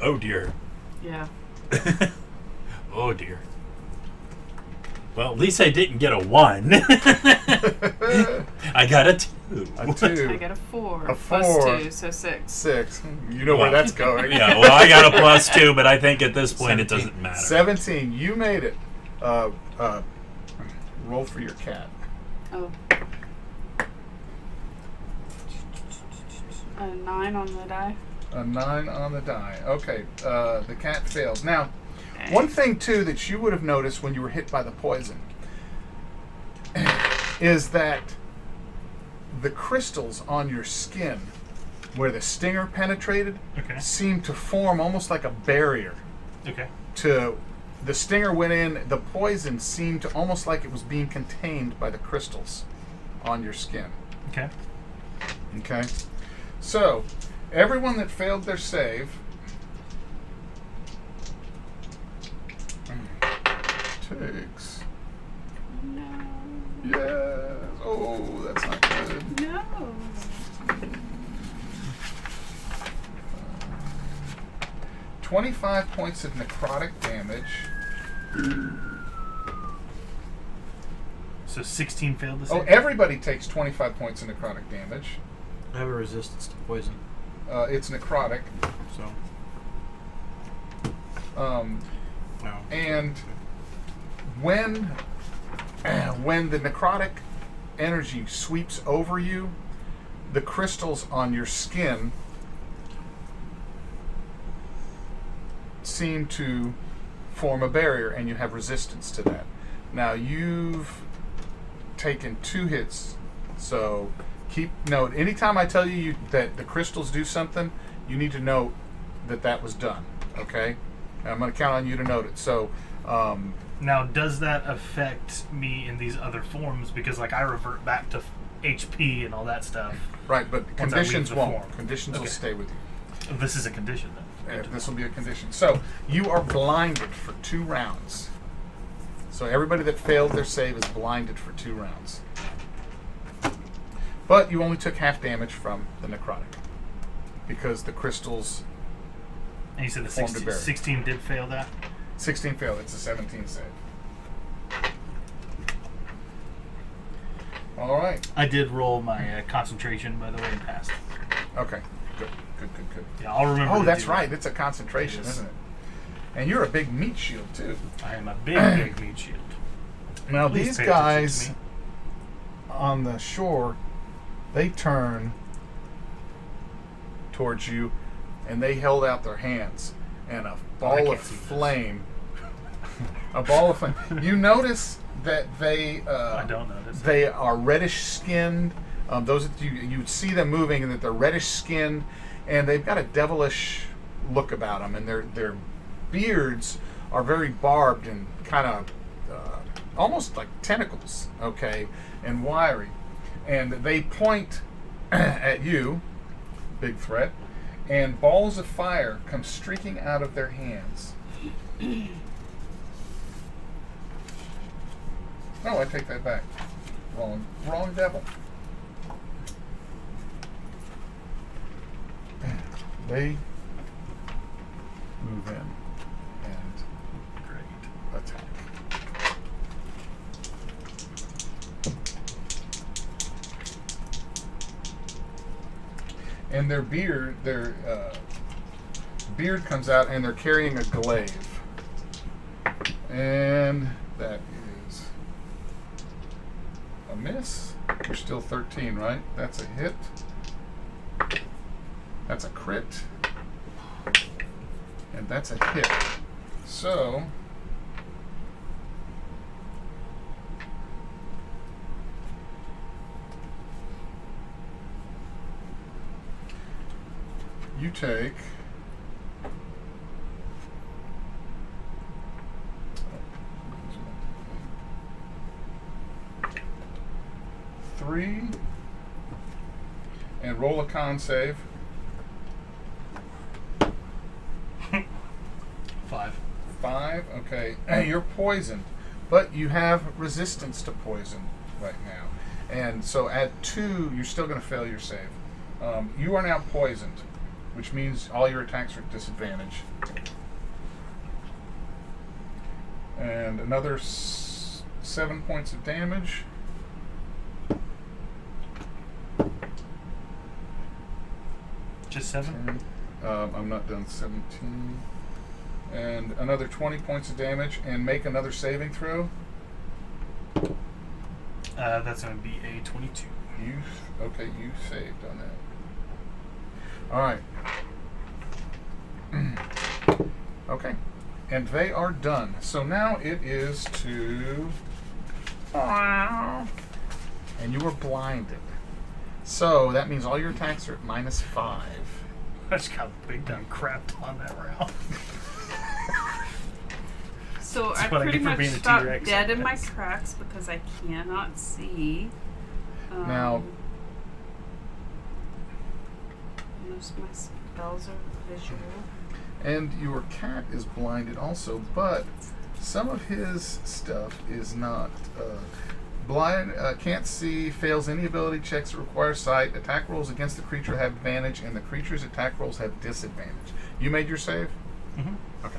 Oh dear. Yeah. Oh dear. Well, at least I didn't get a 1. I got a 2. A 2. I got a 4. A Plus 4. 2, so 6. 6. You know where Well, that's going. Yeah, well, I got a +2, but I think at this point it 17. doesn't matter. 17. You made it. Roll for your cat. Oh. A 9 on the die. A 9 on the die. Okay, the cat failed. Now, Dang. one thing, too, that you would have noticed when you were hit by the poison is that the crystals on your skin where the stinger penetrated Okay. seemed to form almost like a barrier. Okay. The stinger went in, the poison seemed to almost like it was being contained by the crystals on your skin. Okay. Okay? So, everyone that failed their save takes. No. Yes. Oh, that's not good. No. 25 points of necrotic damage. So 16 failed the Oh, save? everybody takes 25 points of necrotic damage. I have a resistance to poison, It's necrotic. so No. And when the necrotic energy sweeps over you, the crystals on your skin seem to form a barrier, and you have resistance to that. Now, you've taken 2 hits, so keep note. Anytime I tell you that the crystals do something, you need to know that was done, okay? And I'm going to count on you to note it. So, Now, does that affect me in these other forms? Because, I revert back to HP and all that stuff. right, but Once I leave conditions the won't. form. Conditions will Okay. stay with you. This is a condition, then. This will be a condition. So, you are blinded for 2 rounds. So, everybody that failed their save is blinded for 2 rounds. But you only took half damage from the necrotic because the crystals. And you said the Formed a 16, barrier. 16 did fail that? 16 failed. It's a 17 save. All right. I did roll my concentration, by the way, and passed. Okay. Good. Yeah, I'll remember. Oh, to that's do right. that. It's a concentration, Yes. isn't it? And you're a big meat shield too. I am a big meat shield. Now Please these pay attention to guys me. on the shore, they turn towards you, and they held out their hands, and a ball can't of see this. flame. A ball of flame. You notice that they. I don't notice. They are reddish skinned. Those you see them moving, and that they're reddish skinned, and they've got a devilish look about them, and their beards are very barbed and kind of almost like tentacles, okay, and wiry, and they point at you, big threat, and balls of fire come streaking out of their hands. Oh, I take that back. Wrong devil. They move in and Great. attack. And their beard comes out, and they're carrying a glaive. And that is a miss. You're still 13, right? That's a hit. That's a crit. And that's a hit. So you take 3 and roll a con save. 5, okay. You're poisoned, but you have resistance to poison right now. And so at 2, you're still going to fail your save. You are now poisoned, which means all your attacks are at disadvantage. And another 7 points of damage. Just 7? I'm not done. 17. And another 20 points of damage, and make another saving throw. That's going to be a 22. You saved on that. All right. Okay, and they are done. So now it is to. And you were blinded. So that means all your attacks are at -5. I just got big time crapped on that round. So That's I what I pretty get for much being a stopped T-Rex, dead I in my guess. tracks because I cannot see. Now- Most of my spells are visual. And your cat is blinded also, but some of his stuff is not. Blind, can't see, fails any ability checks that require sight. Attack rolls against the creature have advantage, and the creature's attack rolls have disadvantage. You made your save? Mm-hmm. Okay.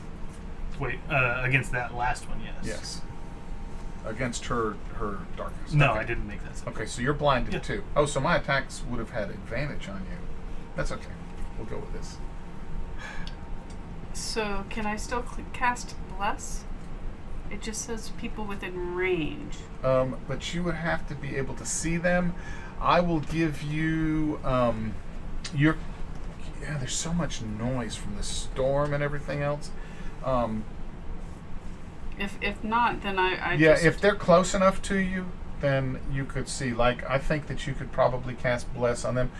Wait, against that last one, yes. Yes. Against her darkness. No, Okay. I didn't make that. Save. Okay, so you're blinded Yeah. too. Oh, so my attacks would have had advantage on you. That's okay. We'll go with this. So can I still cast Bless? It just says people within range. But you would have to be able to see them. I will give you your. Yeah, there's so much noise from the storm and everything else. If not, then I Yeah, just, if they're close enough to you, then you could see. Like, I think that you could probably cast Bless on them.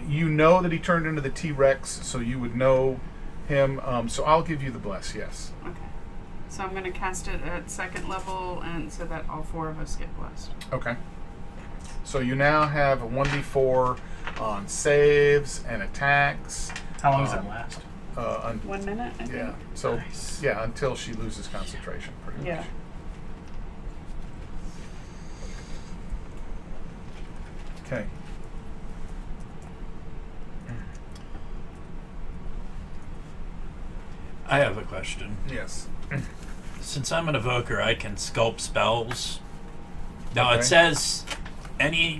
You know that he turned into the T-Rex, so you would know him. So I'll give you the Bless, yes. Okay. So I'm going to cast it at 2nd level, and so that all 4 of us get blessed. Okay. So you now have a 1d4 on saves and attacks. How long does that last? 1 minute, I think. Yeah. So Nice. yeah, until she loses concentration, pretty Yeah. much. Okay. I have a question. Yes. Since I'm an evoker, I can sculpt spells. Now Okay. it says any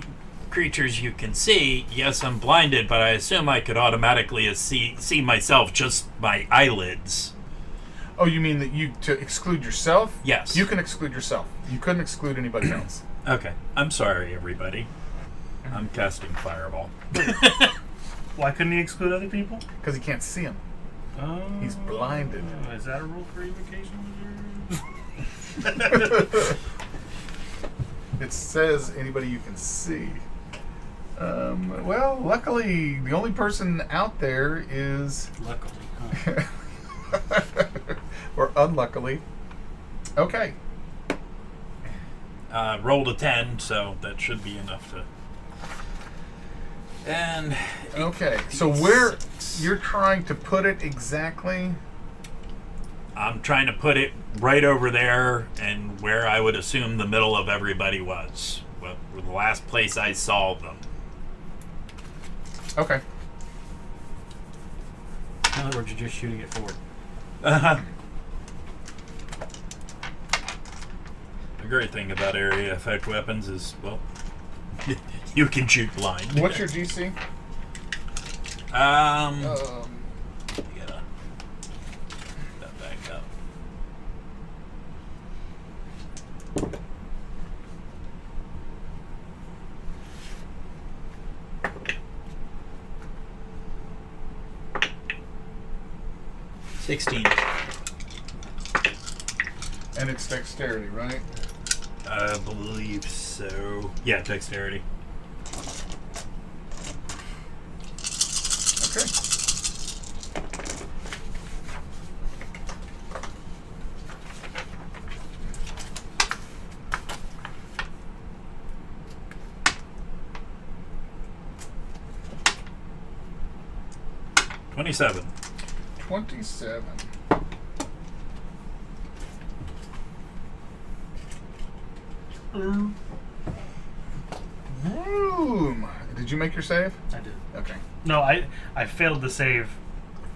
creatures you can see, yes, I'm blinded, but I assume I could automatically see myself, just my eyelids. Oh, you mean that to exclude yourself? Yes. You can exclude yourself. You couldn't exclude anybody else. Okay. I'm sorry, everybody. I'm casting Fireball. Why couldn't he exclude other people? Because he can't see them. Oh, He's blinded. Is that a rule for evocation wizards? It says anybody you can see. Well, luckily, the only person out there is... Luckily, or unluckily. Okay. Rolled a 10, so that should be enough to... And... Okay, so where you're trying to put it exactly? I'm trying to put it right over there and where I would assume the middle of everybody was. Well, the last place I saw them. Okay. In other words, you're just shooting it forward. The great thing about area effect weapons is, well, you can shoot blind. What's your GC? Get that back up. $16. And it's dexterity, right? I believe so. Yeah, dexterity. Okay. $27. 27. Boom. Did you make your save? I did. Okay. No, I failed the save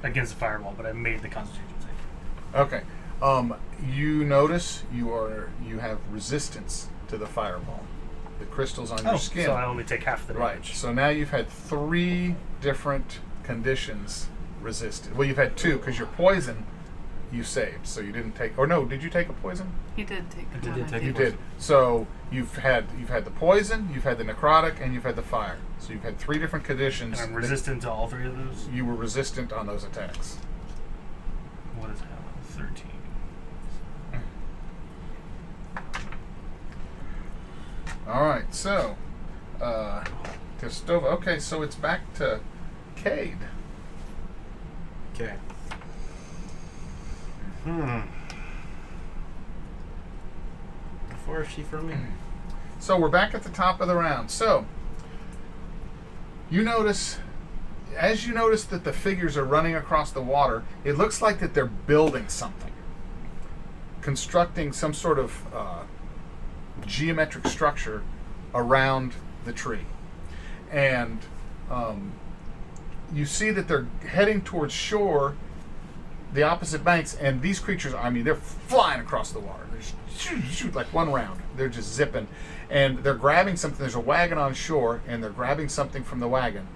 against the fireball, but I made the Constitution save. Okay. You notice you have resistance to the fireball. The crystals on your skin. So I only take half the Right. damage. So now you've had 3 different conditions resisted. Well, you've had 2 because your poison you saved, so you didn't take. Or no, did you take a poison? He did take He one, did I take You think. did. So you've had the poison, you've had the necrotic, and you've had the fire. So you've had 3 different conditions. And I'm that resistant to all 3 of those. You were resistant on those attacks. What is that? 13. All right. So, Dresdenova. Okay, so it's back to Cade. Okay. How far is she from me? So we're back at the top of the round. So you notice that the figures are running across the water, it looks like that they're building something, constructing some sort of geometric structure around the tree. And you see that they're heading towards shore, the opposite banks, and these creatures, I mean, they're flying across the water. They're just shoot like one round. They're just zipping. And they're grabbing something. There's a wagon on shore, and they're grabbing something from the wagon.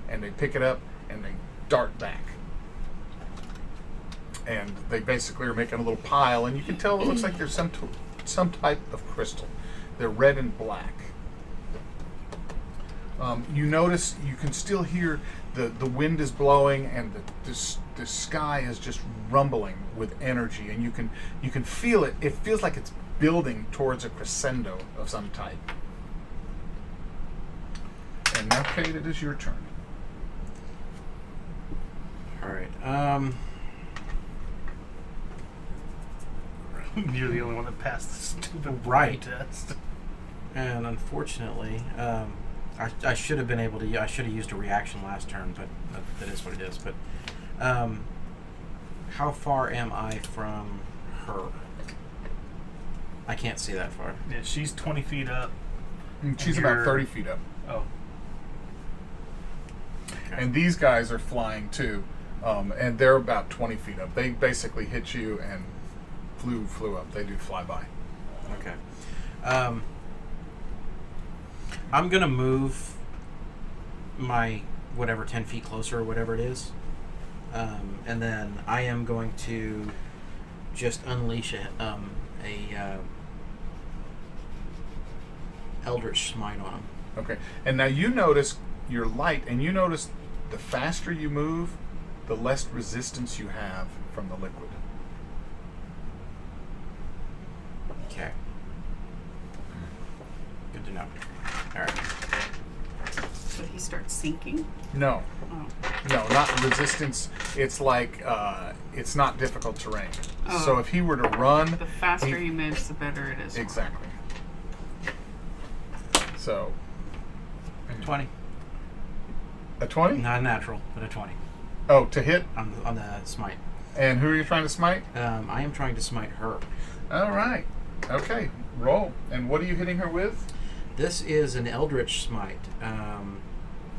And they pick it up, and they dart back. And they basically are making a little pile, and you can tell it looks like there's some type of crystal. They're red and black. You notice, you can still hear the wind is blowing, and the sky is just rumbling with energy, and you can feel it. It feels like it's building towards a crescendo of some type. And now, Cade, it is your turn. All right. You're the only one that passed the stupid Right. test. And unfortunately, I should have been able to. I should have used a reaction last turn, but that is what it is. But how far am I from her? I can't see that far. Yeah, she's 20 feet up. She's And about you're- 30 feet up. Oh. Okay. And these guys are flying too, and they're about 20 feet up. They basically hit you and flew up. They do fly by. Okay. I'm gonna move my whatever 10 feet closer or whatever it is, and then I am going to just unleash a Eldritch Smite on him. Okay. And now you notice your light, and you notice the faster you move, the less resistance you have from the liquid. Okay. Good to know. All right. So he starts sinking. No. Oh. No, not resistance. It's like, it's not difficult terrain. Oh. So if he were to run... The faster he moves, the better it is. for him. Exactly. So... 20. A 20? Not a natural, but a 20 Oh, to hit? on the smite. And who are you trying to smite? I am trying to smite her. All right. Okay. Roll. And what are you hitting her with? This is an Eldritch Smite. And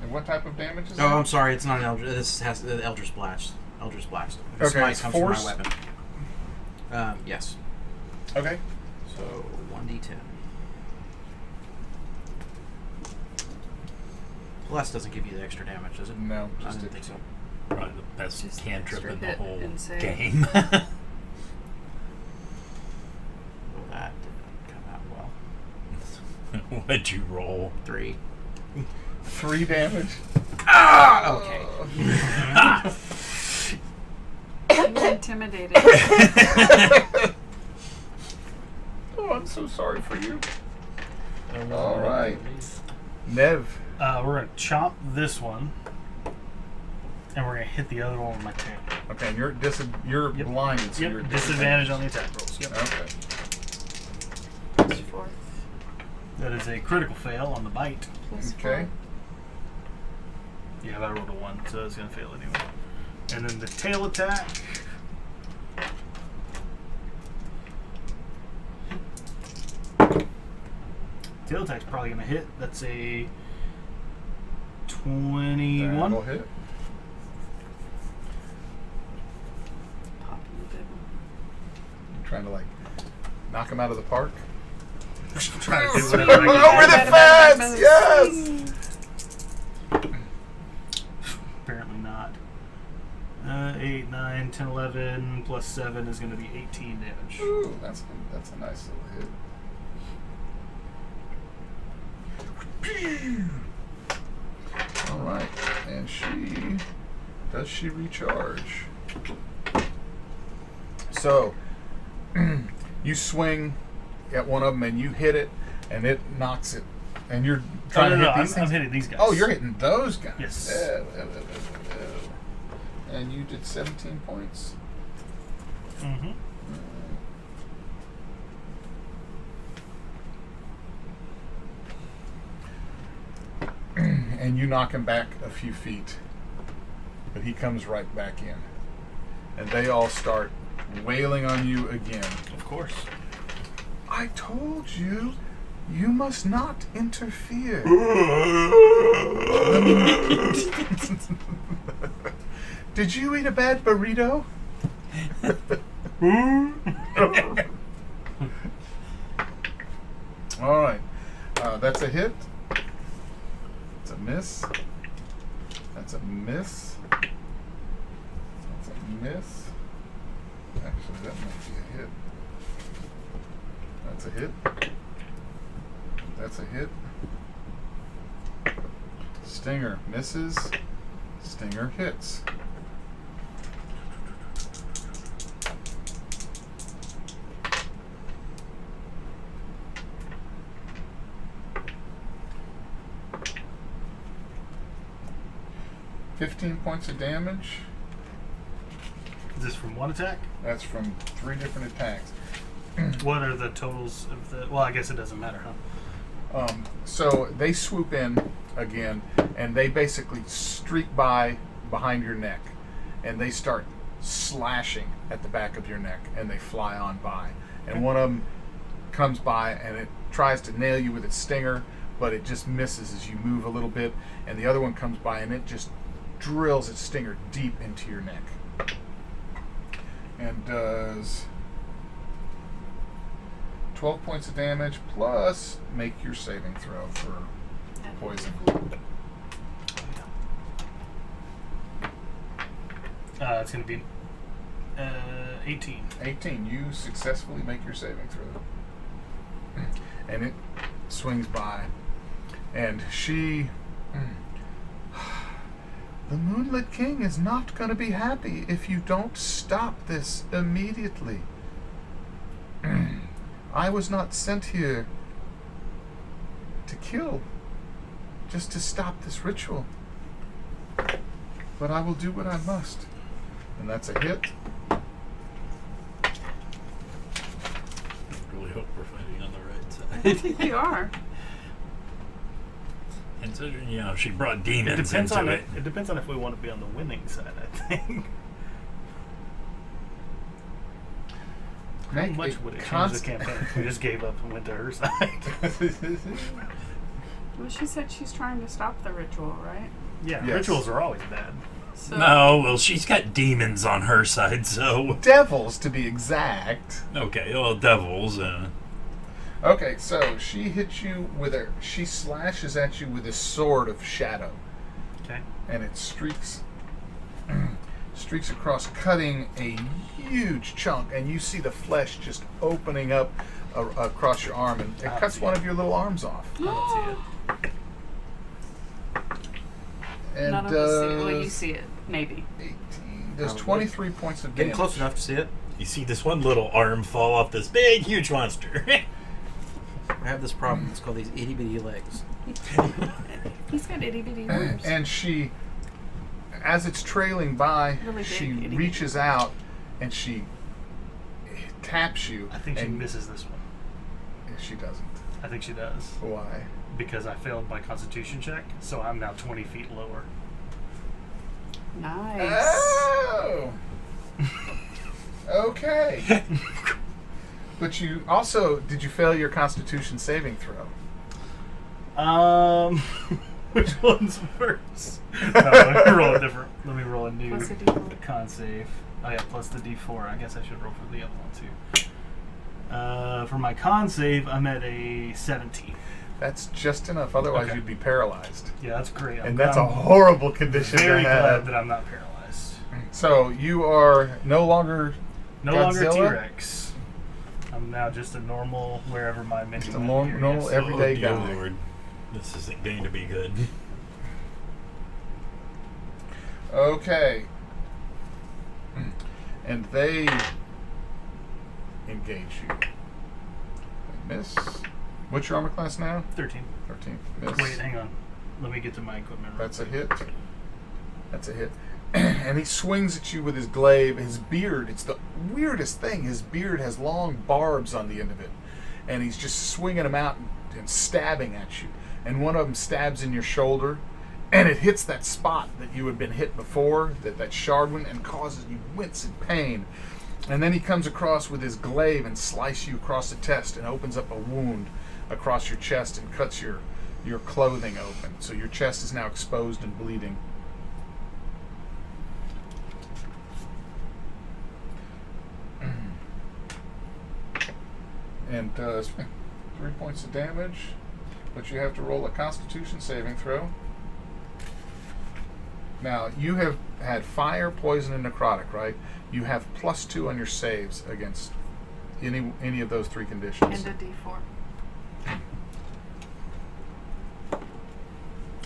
what type of damage is Oh, that? I'm sorry, it's not an Eldritch. This has Eldritch Blast. Eldritch Blast. The Okay, smite it's comes force? from my weapon. Yes. Okay. So 1d10. Plus doesn't give you the extra damage, does it? No, I just didn't think so. Probably the best Just cantrip extra in the hit whole and save. game. Well, that didn't come out well. What'd you roll? 3. 3 damage. Ah! Okay. I'm intimidated. Oh, I'm so sorry for you. All right. Nev. We're going to chomp this one, and we're going to hit the other one with my tail. Okay, and you're Yep. blinded, so Yep, you're disadvantage on the attack rolls. Yep. Okay. +4. That is a critical fail on the bite. +4. Okay. Yeah, but I rolled a 1, so it's going to fail anyway. And then the tail attack. Tail attack's probably going to hit. That's a 21. That'll hit. Popping a bit. You're trying to like knock him out of the park. Trying to do whatever I can do. Over the fence! Yes! Apparently not. 8, 9, 10, 11 plus 7 is going to be 18 damage. Ooh, that's a nice little hit. All right, and does she recharge? So you swing at one of them and you hit it, and it knocks it. And you're trying to hit these I'm things. hitting these guys. Oh, you're hitting those guys. Yes. And you did 17 points. Mm-hmm. And you knock him back a few feet, but he comes right back in, and they all start wailing on you again. Of course. I told you, you must not interfere. Did you eat a bad burrito? All right, that's a hit. That's a miss. That's a miss. That's a miss. Actually, that might be a hit. That's a hit. That's a hit. Stinger misses. Stinger hits. $15 points of damage. Is this from one attack? That's from 3 different attacks. What are the totals of the... Well, I guess it doesn't matter, huh? So they swoop in again, and they basically streak by behind your neck, and they start slashing at the back of your neck, and they fly on by. And one of them comes by, and it tries to nail you with its stinger, but it just misses as you move a little bit. And the other one comes by, and it just drills its stinger deep into your neck. And does 12 points of damage, plus make your saving throw for poison. It's going to be 18. 18. You successfully make your saving throw. And it swings by. And she... The Moonlit King is not going to be happy if you don't stop this immediately. I was not sent here to kill, just to stop this ritual. But I will do what I must. And that's a hit. Really hope we're fighting on the right I side. think we are. And so, you know, she brought demons It depends into on it. It depends on if we want to be on the winning side, I think. How Make much a would it change the const- campaign if we just gave up and went to her side? Well, she said she's trying to stop the ritual, right? Yeah, Yes. rituals are always bad. So, No, well, she's got demons on her side, so... Devils, to be exact. Okay, well, devils, Okay, so she hits you with her. She slashes at you with a sword of shadow, Okay. and it streaks across, cutting a huge chunk, and you see the flesh just opening up across your arm, and it I cuts see one it. of your little arms off. I don't see it. And none of us see it. Well, you see it, maybe. 18. Does Probably. 23 points of Getting damage. close enough to see it. you see this one little arm fall off this big, huge monster. I have this problem. It's called these itty bitty legs. He's got itty bitty ears. And she, as it's trailing by, Really big, she itty-bitty. reaches out and she taps you. I think she and misses this one. She doesn't. I think she does. Why? Because I failed my constitution check, so I'm now 20 feet lower. Nice. Oh. Okay. But you also, did you fail your Constitution saving throw? Which one's worse? No, let me roll a different. Let me roll a new Plus a D4. con save. Oh yeah, plus the D4. I guess I should roll for the other one too. For my con save, I'm at a 17. That's just enough. Otherwise, Okay. you'd be paralyzed. Yeah, that's great. And that's a horrible condition very to glad have. that I'm not paralyzed. So you are no longer No longer Godzilla? T-Rex. I'm now just a normal wherever my menu. Just a went normal- here, normal yes. every- Everyday oh, dear guy. Lord. This isn't going to be good. okay. And they engage you. They miss. What's your armor class now? 13. 13. Miss. Wait, hang on. Let me get to my equipment. real That's a quick. hit. That's a hit. And he swings at you with his glaive. His beard, it's the weirdest thing. His beard has long barbs on the end of it. And he's just swinging them out and stabbing at you. And one of them stabs in your shoulder. And it hits that spot that you had been hit before, that shard one, and causes you wince in pain. And then he comes across with his glaive and slices you across the chest and opens up a wound across your chest and cuts your clothing open. So your chest is now exposed and bleeding. And does 3 points of damage, but you have to roll a Constitution saving throw. Now, you have had fire, poison, and necrotic, right? You have +2 on your saves against any of those 3 conditions. And a D4.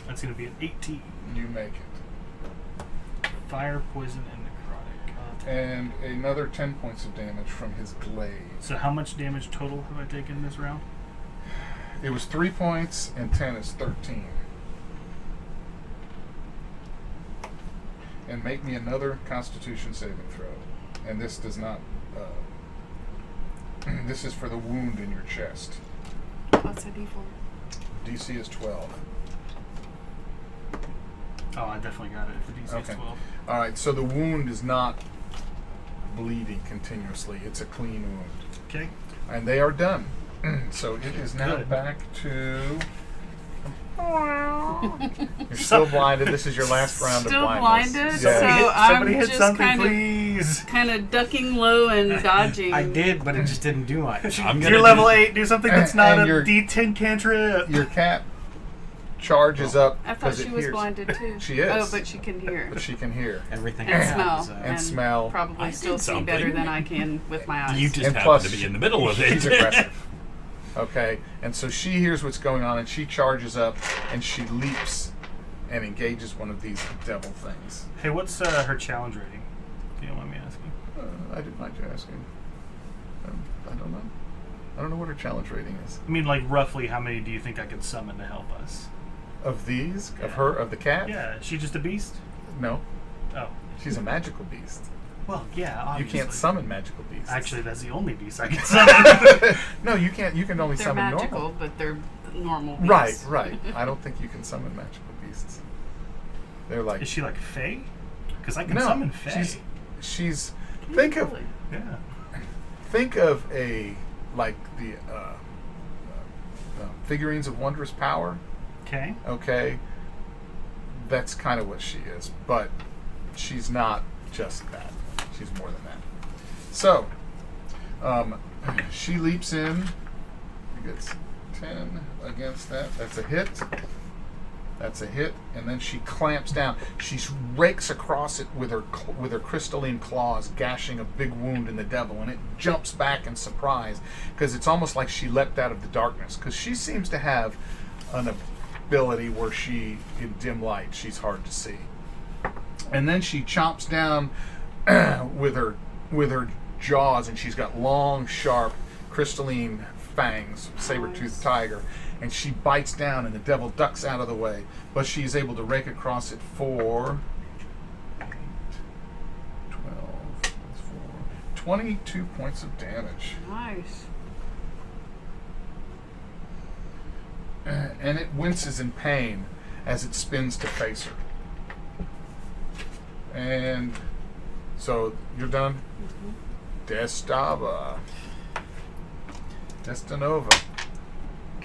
That's going to be an 18. You make it. Fire, poison, and necrotic. And another 10 points of damage from his glaive. So how much damage total have I taken this round? It was 3 points, and 10 is 13. And make me another Constitution saving throw. And this does not... this is for the wound in your chest. Plus a D4. DC is 12. Oh, I definitely got it. If the DC is 12. All right, so the wound is not bleeding continuously. It's a clean wound. Okay. And they are done. So it is now Good. back to... You're still blinded. This is your last round Still of blindness. blinded? Yeah. So Somebody I'm hit just something, kind of please. kind of ducking low and dodging. I did, but it just didn't do much. I'm You're gonna level do- 8. Do something that's not And a your- D10 cantrip. Your cat charges up. I thought 'cause it she was hears. blinded too. She is. Oh, but she can hear. But she can hear. Everything And else smell. is, And smell. Probably I still did see better something. than I can with my eyes. You just And happen plus, to be in the middle of it. She's aggressive. Okay, and so she hears what's going on, and she charges up, and she leaps, and engages one of these devil things. Hey, what's her challenge rating? Do you mind me asking? I didn't mind you asking. I don't know. I don't know what her challenge rating is. I mean, like, roughly how many do you think I could summon to help us? Of these? Of her? Of the cat? Yeah, is she just a beast? No, Oh. she's a magical beast. Well, yeah, obviously. You can't summon magical beasts. Actually, that's the only beast I can summon. No, you can't. You can only They're summon magical, normal. but they're normal beasts. Right, right. I don't think you can summon magical beasts. They're like Is she like Fae? Because I can no. summon Fae. She's think of Really? Yeah. think of a like the figurines of wondrous power. Okay. Okay, that's kind of what she is, but she's not just that. She's more than that. So, she leaps in. She gets 10 against that. That's a hit. That's a hit, and then she clamps down. She rakes across it with her crystalline claws, gashing a big wound in the devil, and it jumps back in surprise because it's almost like she leapt out of the darkness. Because she seems to have an ability where she, in dim light, she's hard to see. And then she chomps down with her jaws, and she's got long, sharp, crystalline fangs, saber-toothed tiger, and she bites down, and the devil ducks out of the way, but she's able to rake across it for 8, 12, 22 points of damage. Nice. And it winces in pain as it spins to face her. And so you're done. Dresdenova.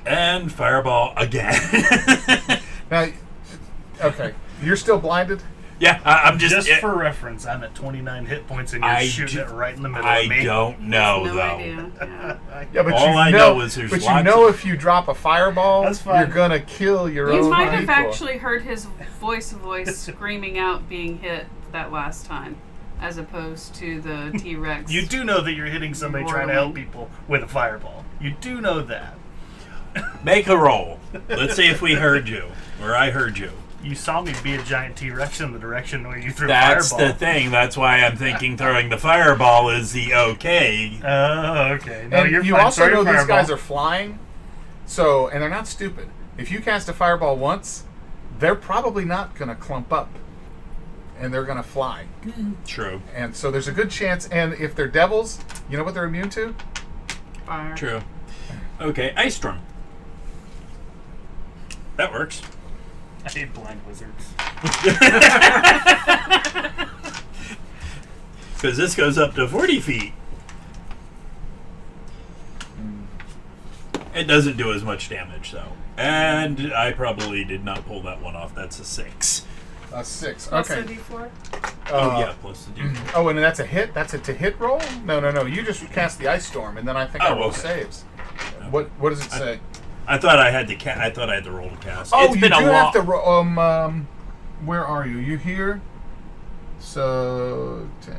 And fireball again. Now, okay, you're still blinded. Yeah, I'm just. For reference, I'm at 29 hit points and you're I shooting do- it right in the middle I of me. don't know no though. idea. Yeah. Yeah, but All you I know is there's but you lots know of- if you drop a fireball, That's fine. you're gonna kill your You own might have equal. actually heard his voice screaming out being hit that last time, as opposed to the T-Rex. You do know that you're hitting somebody trying to help Roiling. people with a fireball. You do know that. Make a roll. Let's see if we heard you, or I heard you. You saw me be a giant T-Rex in the direction where you threw That's a fireball. the thing. That's why I'm thinking throwing the fireball is the okay. Oh, okay. No, And you're you fine. also Throw know your these fireball. guys are flying, so and they're not stupid. If you cast a fireball once, they're probably not gonna clump up, and they're gonna fly. True. And so there's a good chance. And if they're devils, you know what they're immune to? Fire. True. Okay, Ice Storm. That works. I hate blind wizards. Because this goes up to 40 feet. It doesn't do as much damage, though. And I probably did not pull that one off. That's a 6. A 6. Plus Okay. a D4? Oh, yeah, plus the D4. Oh, and that's a hit? That's a to hit roll? No. You just cast the ice storm, and then I think I Oh, roll okay. saves. What does it say? I thought I had to I thought I had to roll to cast. Oh, It's you been do a have to long. roll. Where are you? You here? So 10.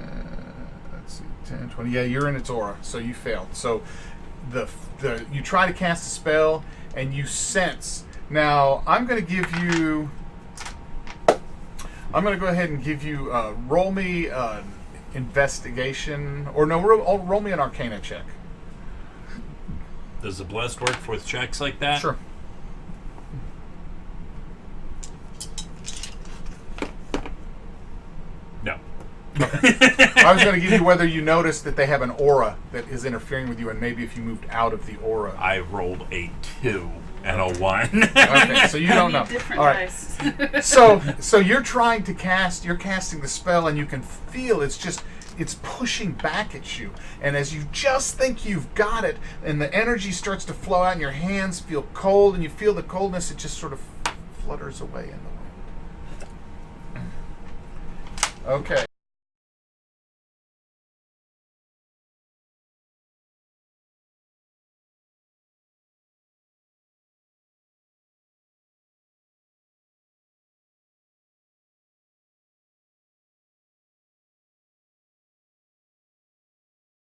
Let's see, 10, 20. Yeah, you're in its aura, so you failed. So the you try to cast a spell, and you sense. Now I'm going to give you. I'm going to go ahead and give you. Roll me investigation, or no, roll me an Arcana check. Does the blessed work with checks like that? Sure. No. I was going to give you whether you notice that they have an aura that is interfering with you, and maybe if you moved out of the aura. I rolled a 2 and a 1. Okay, so you don't know. Different All right. dice. So you're trying to cast. You're casting the spell, and you can feel it's pushing back at you. And as you just think you've got it, and the energy starts to flow out, and your hands feel cold, and you feel the coldness, it just sort of flutters away in the wind. Okay.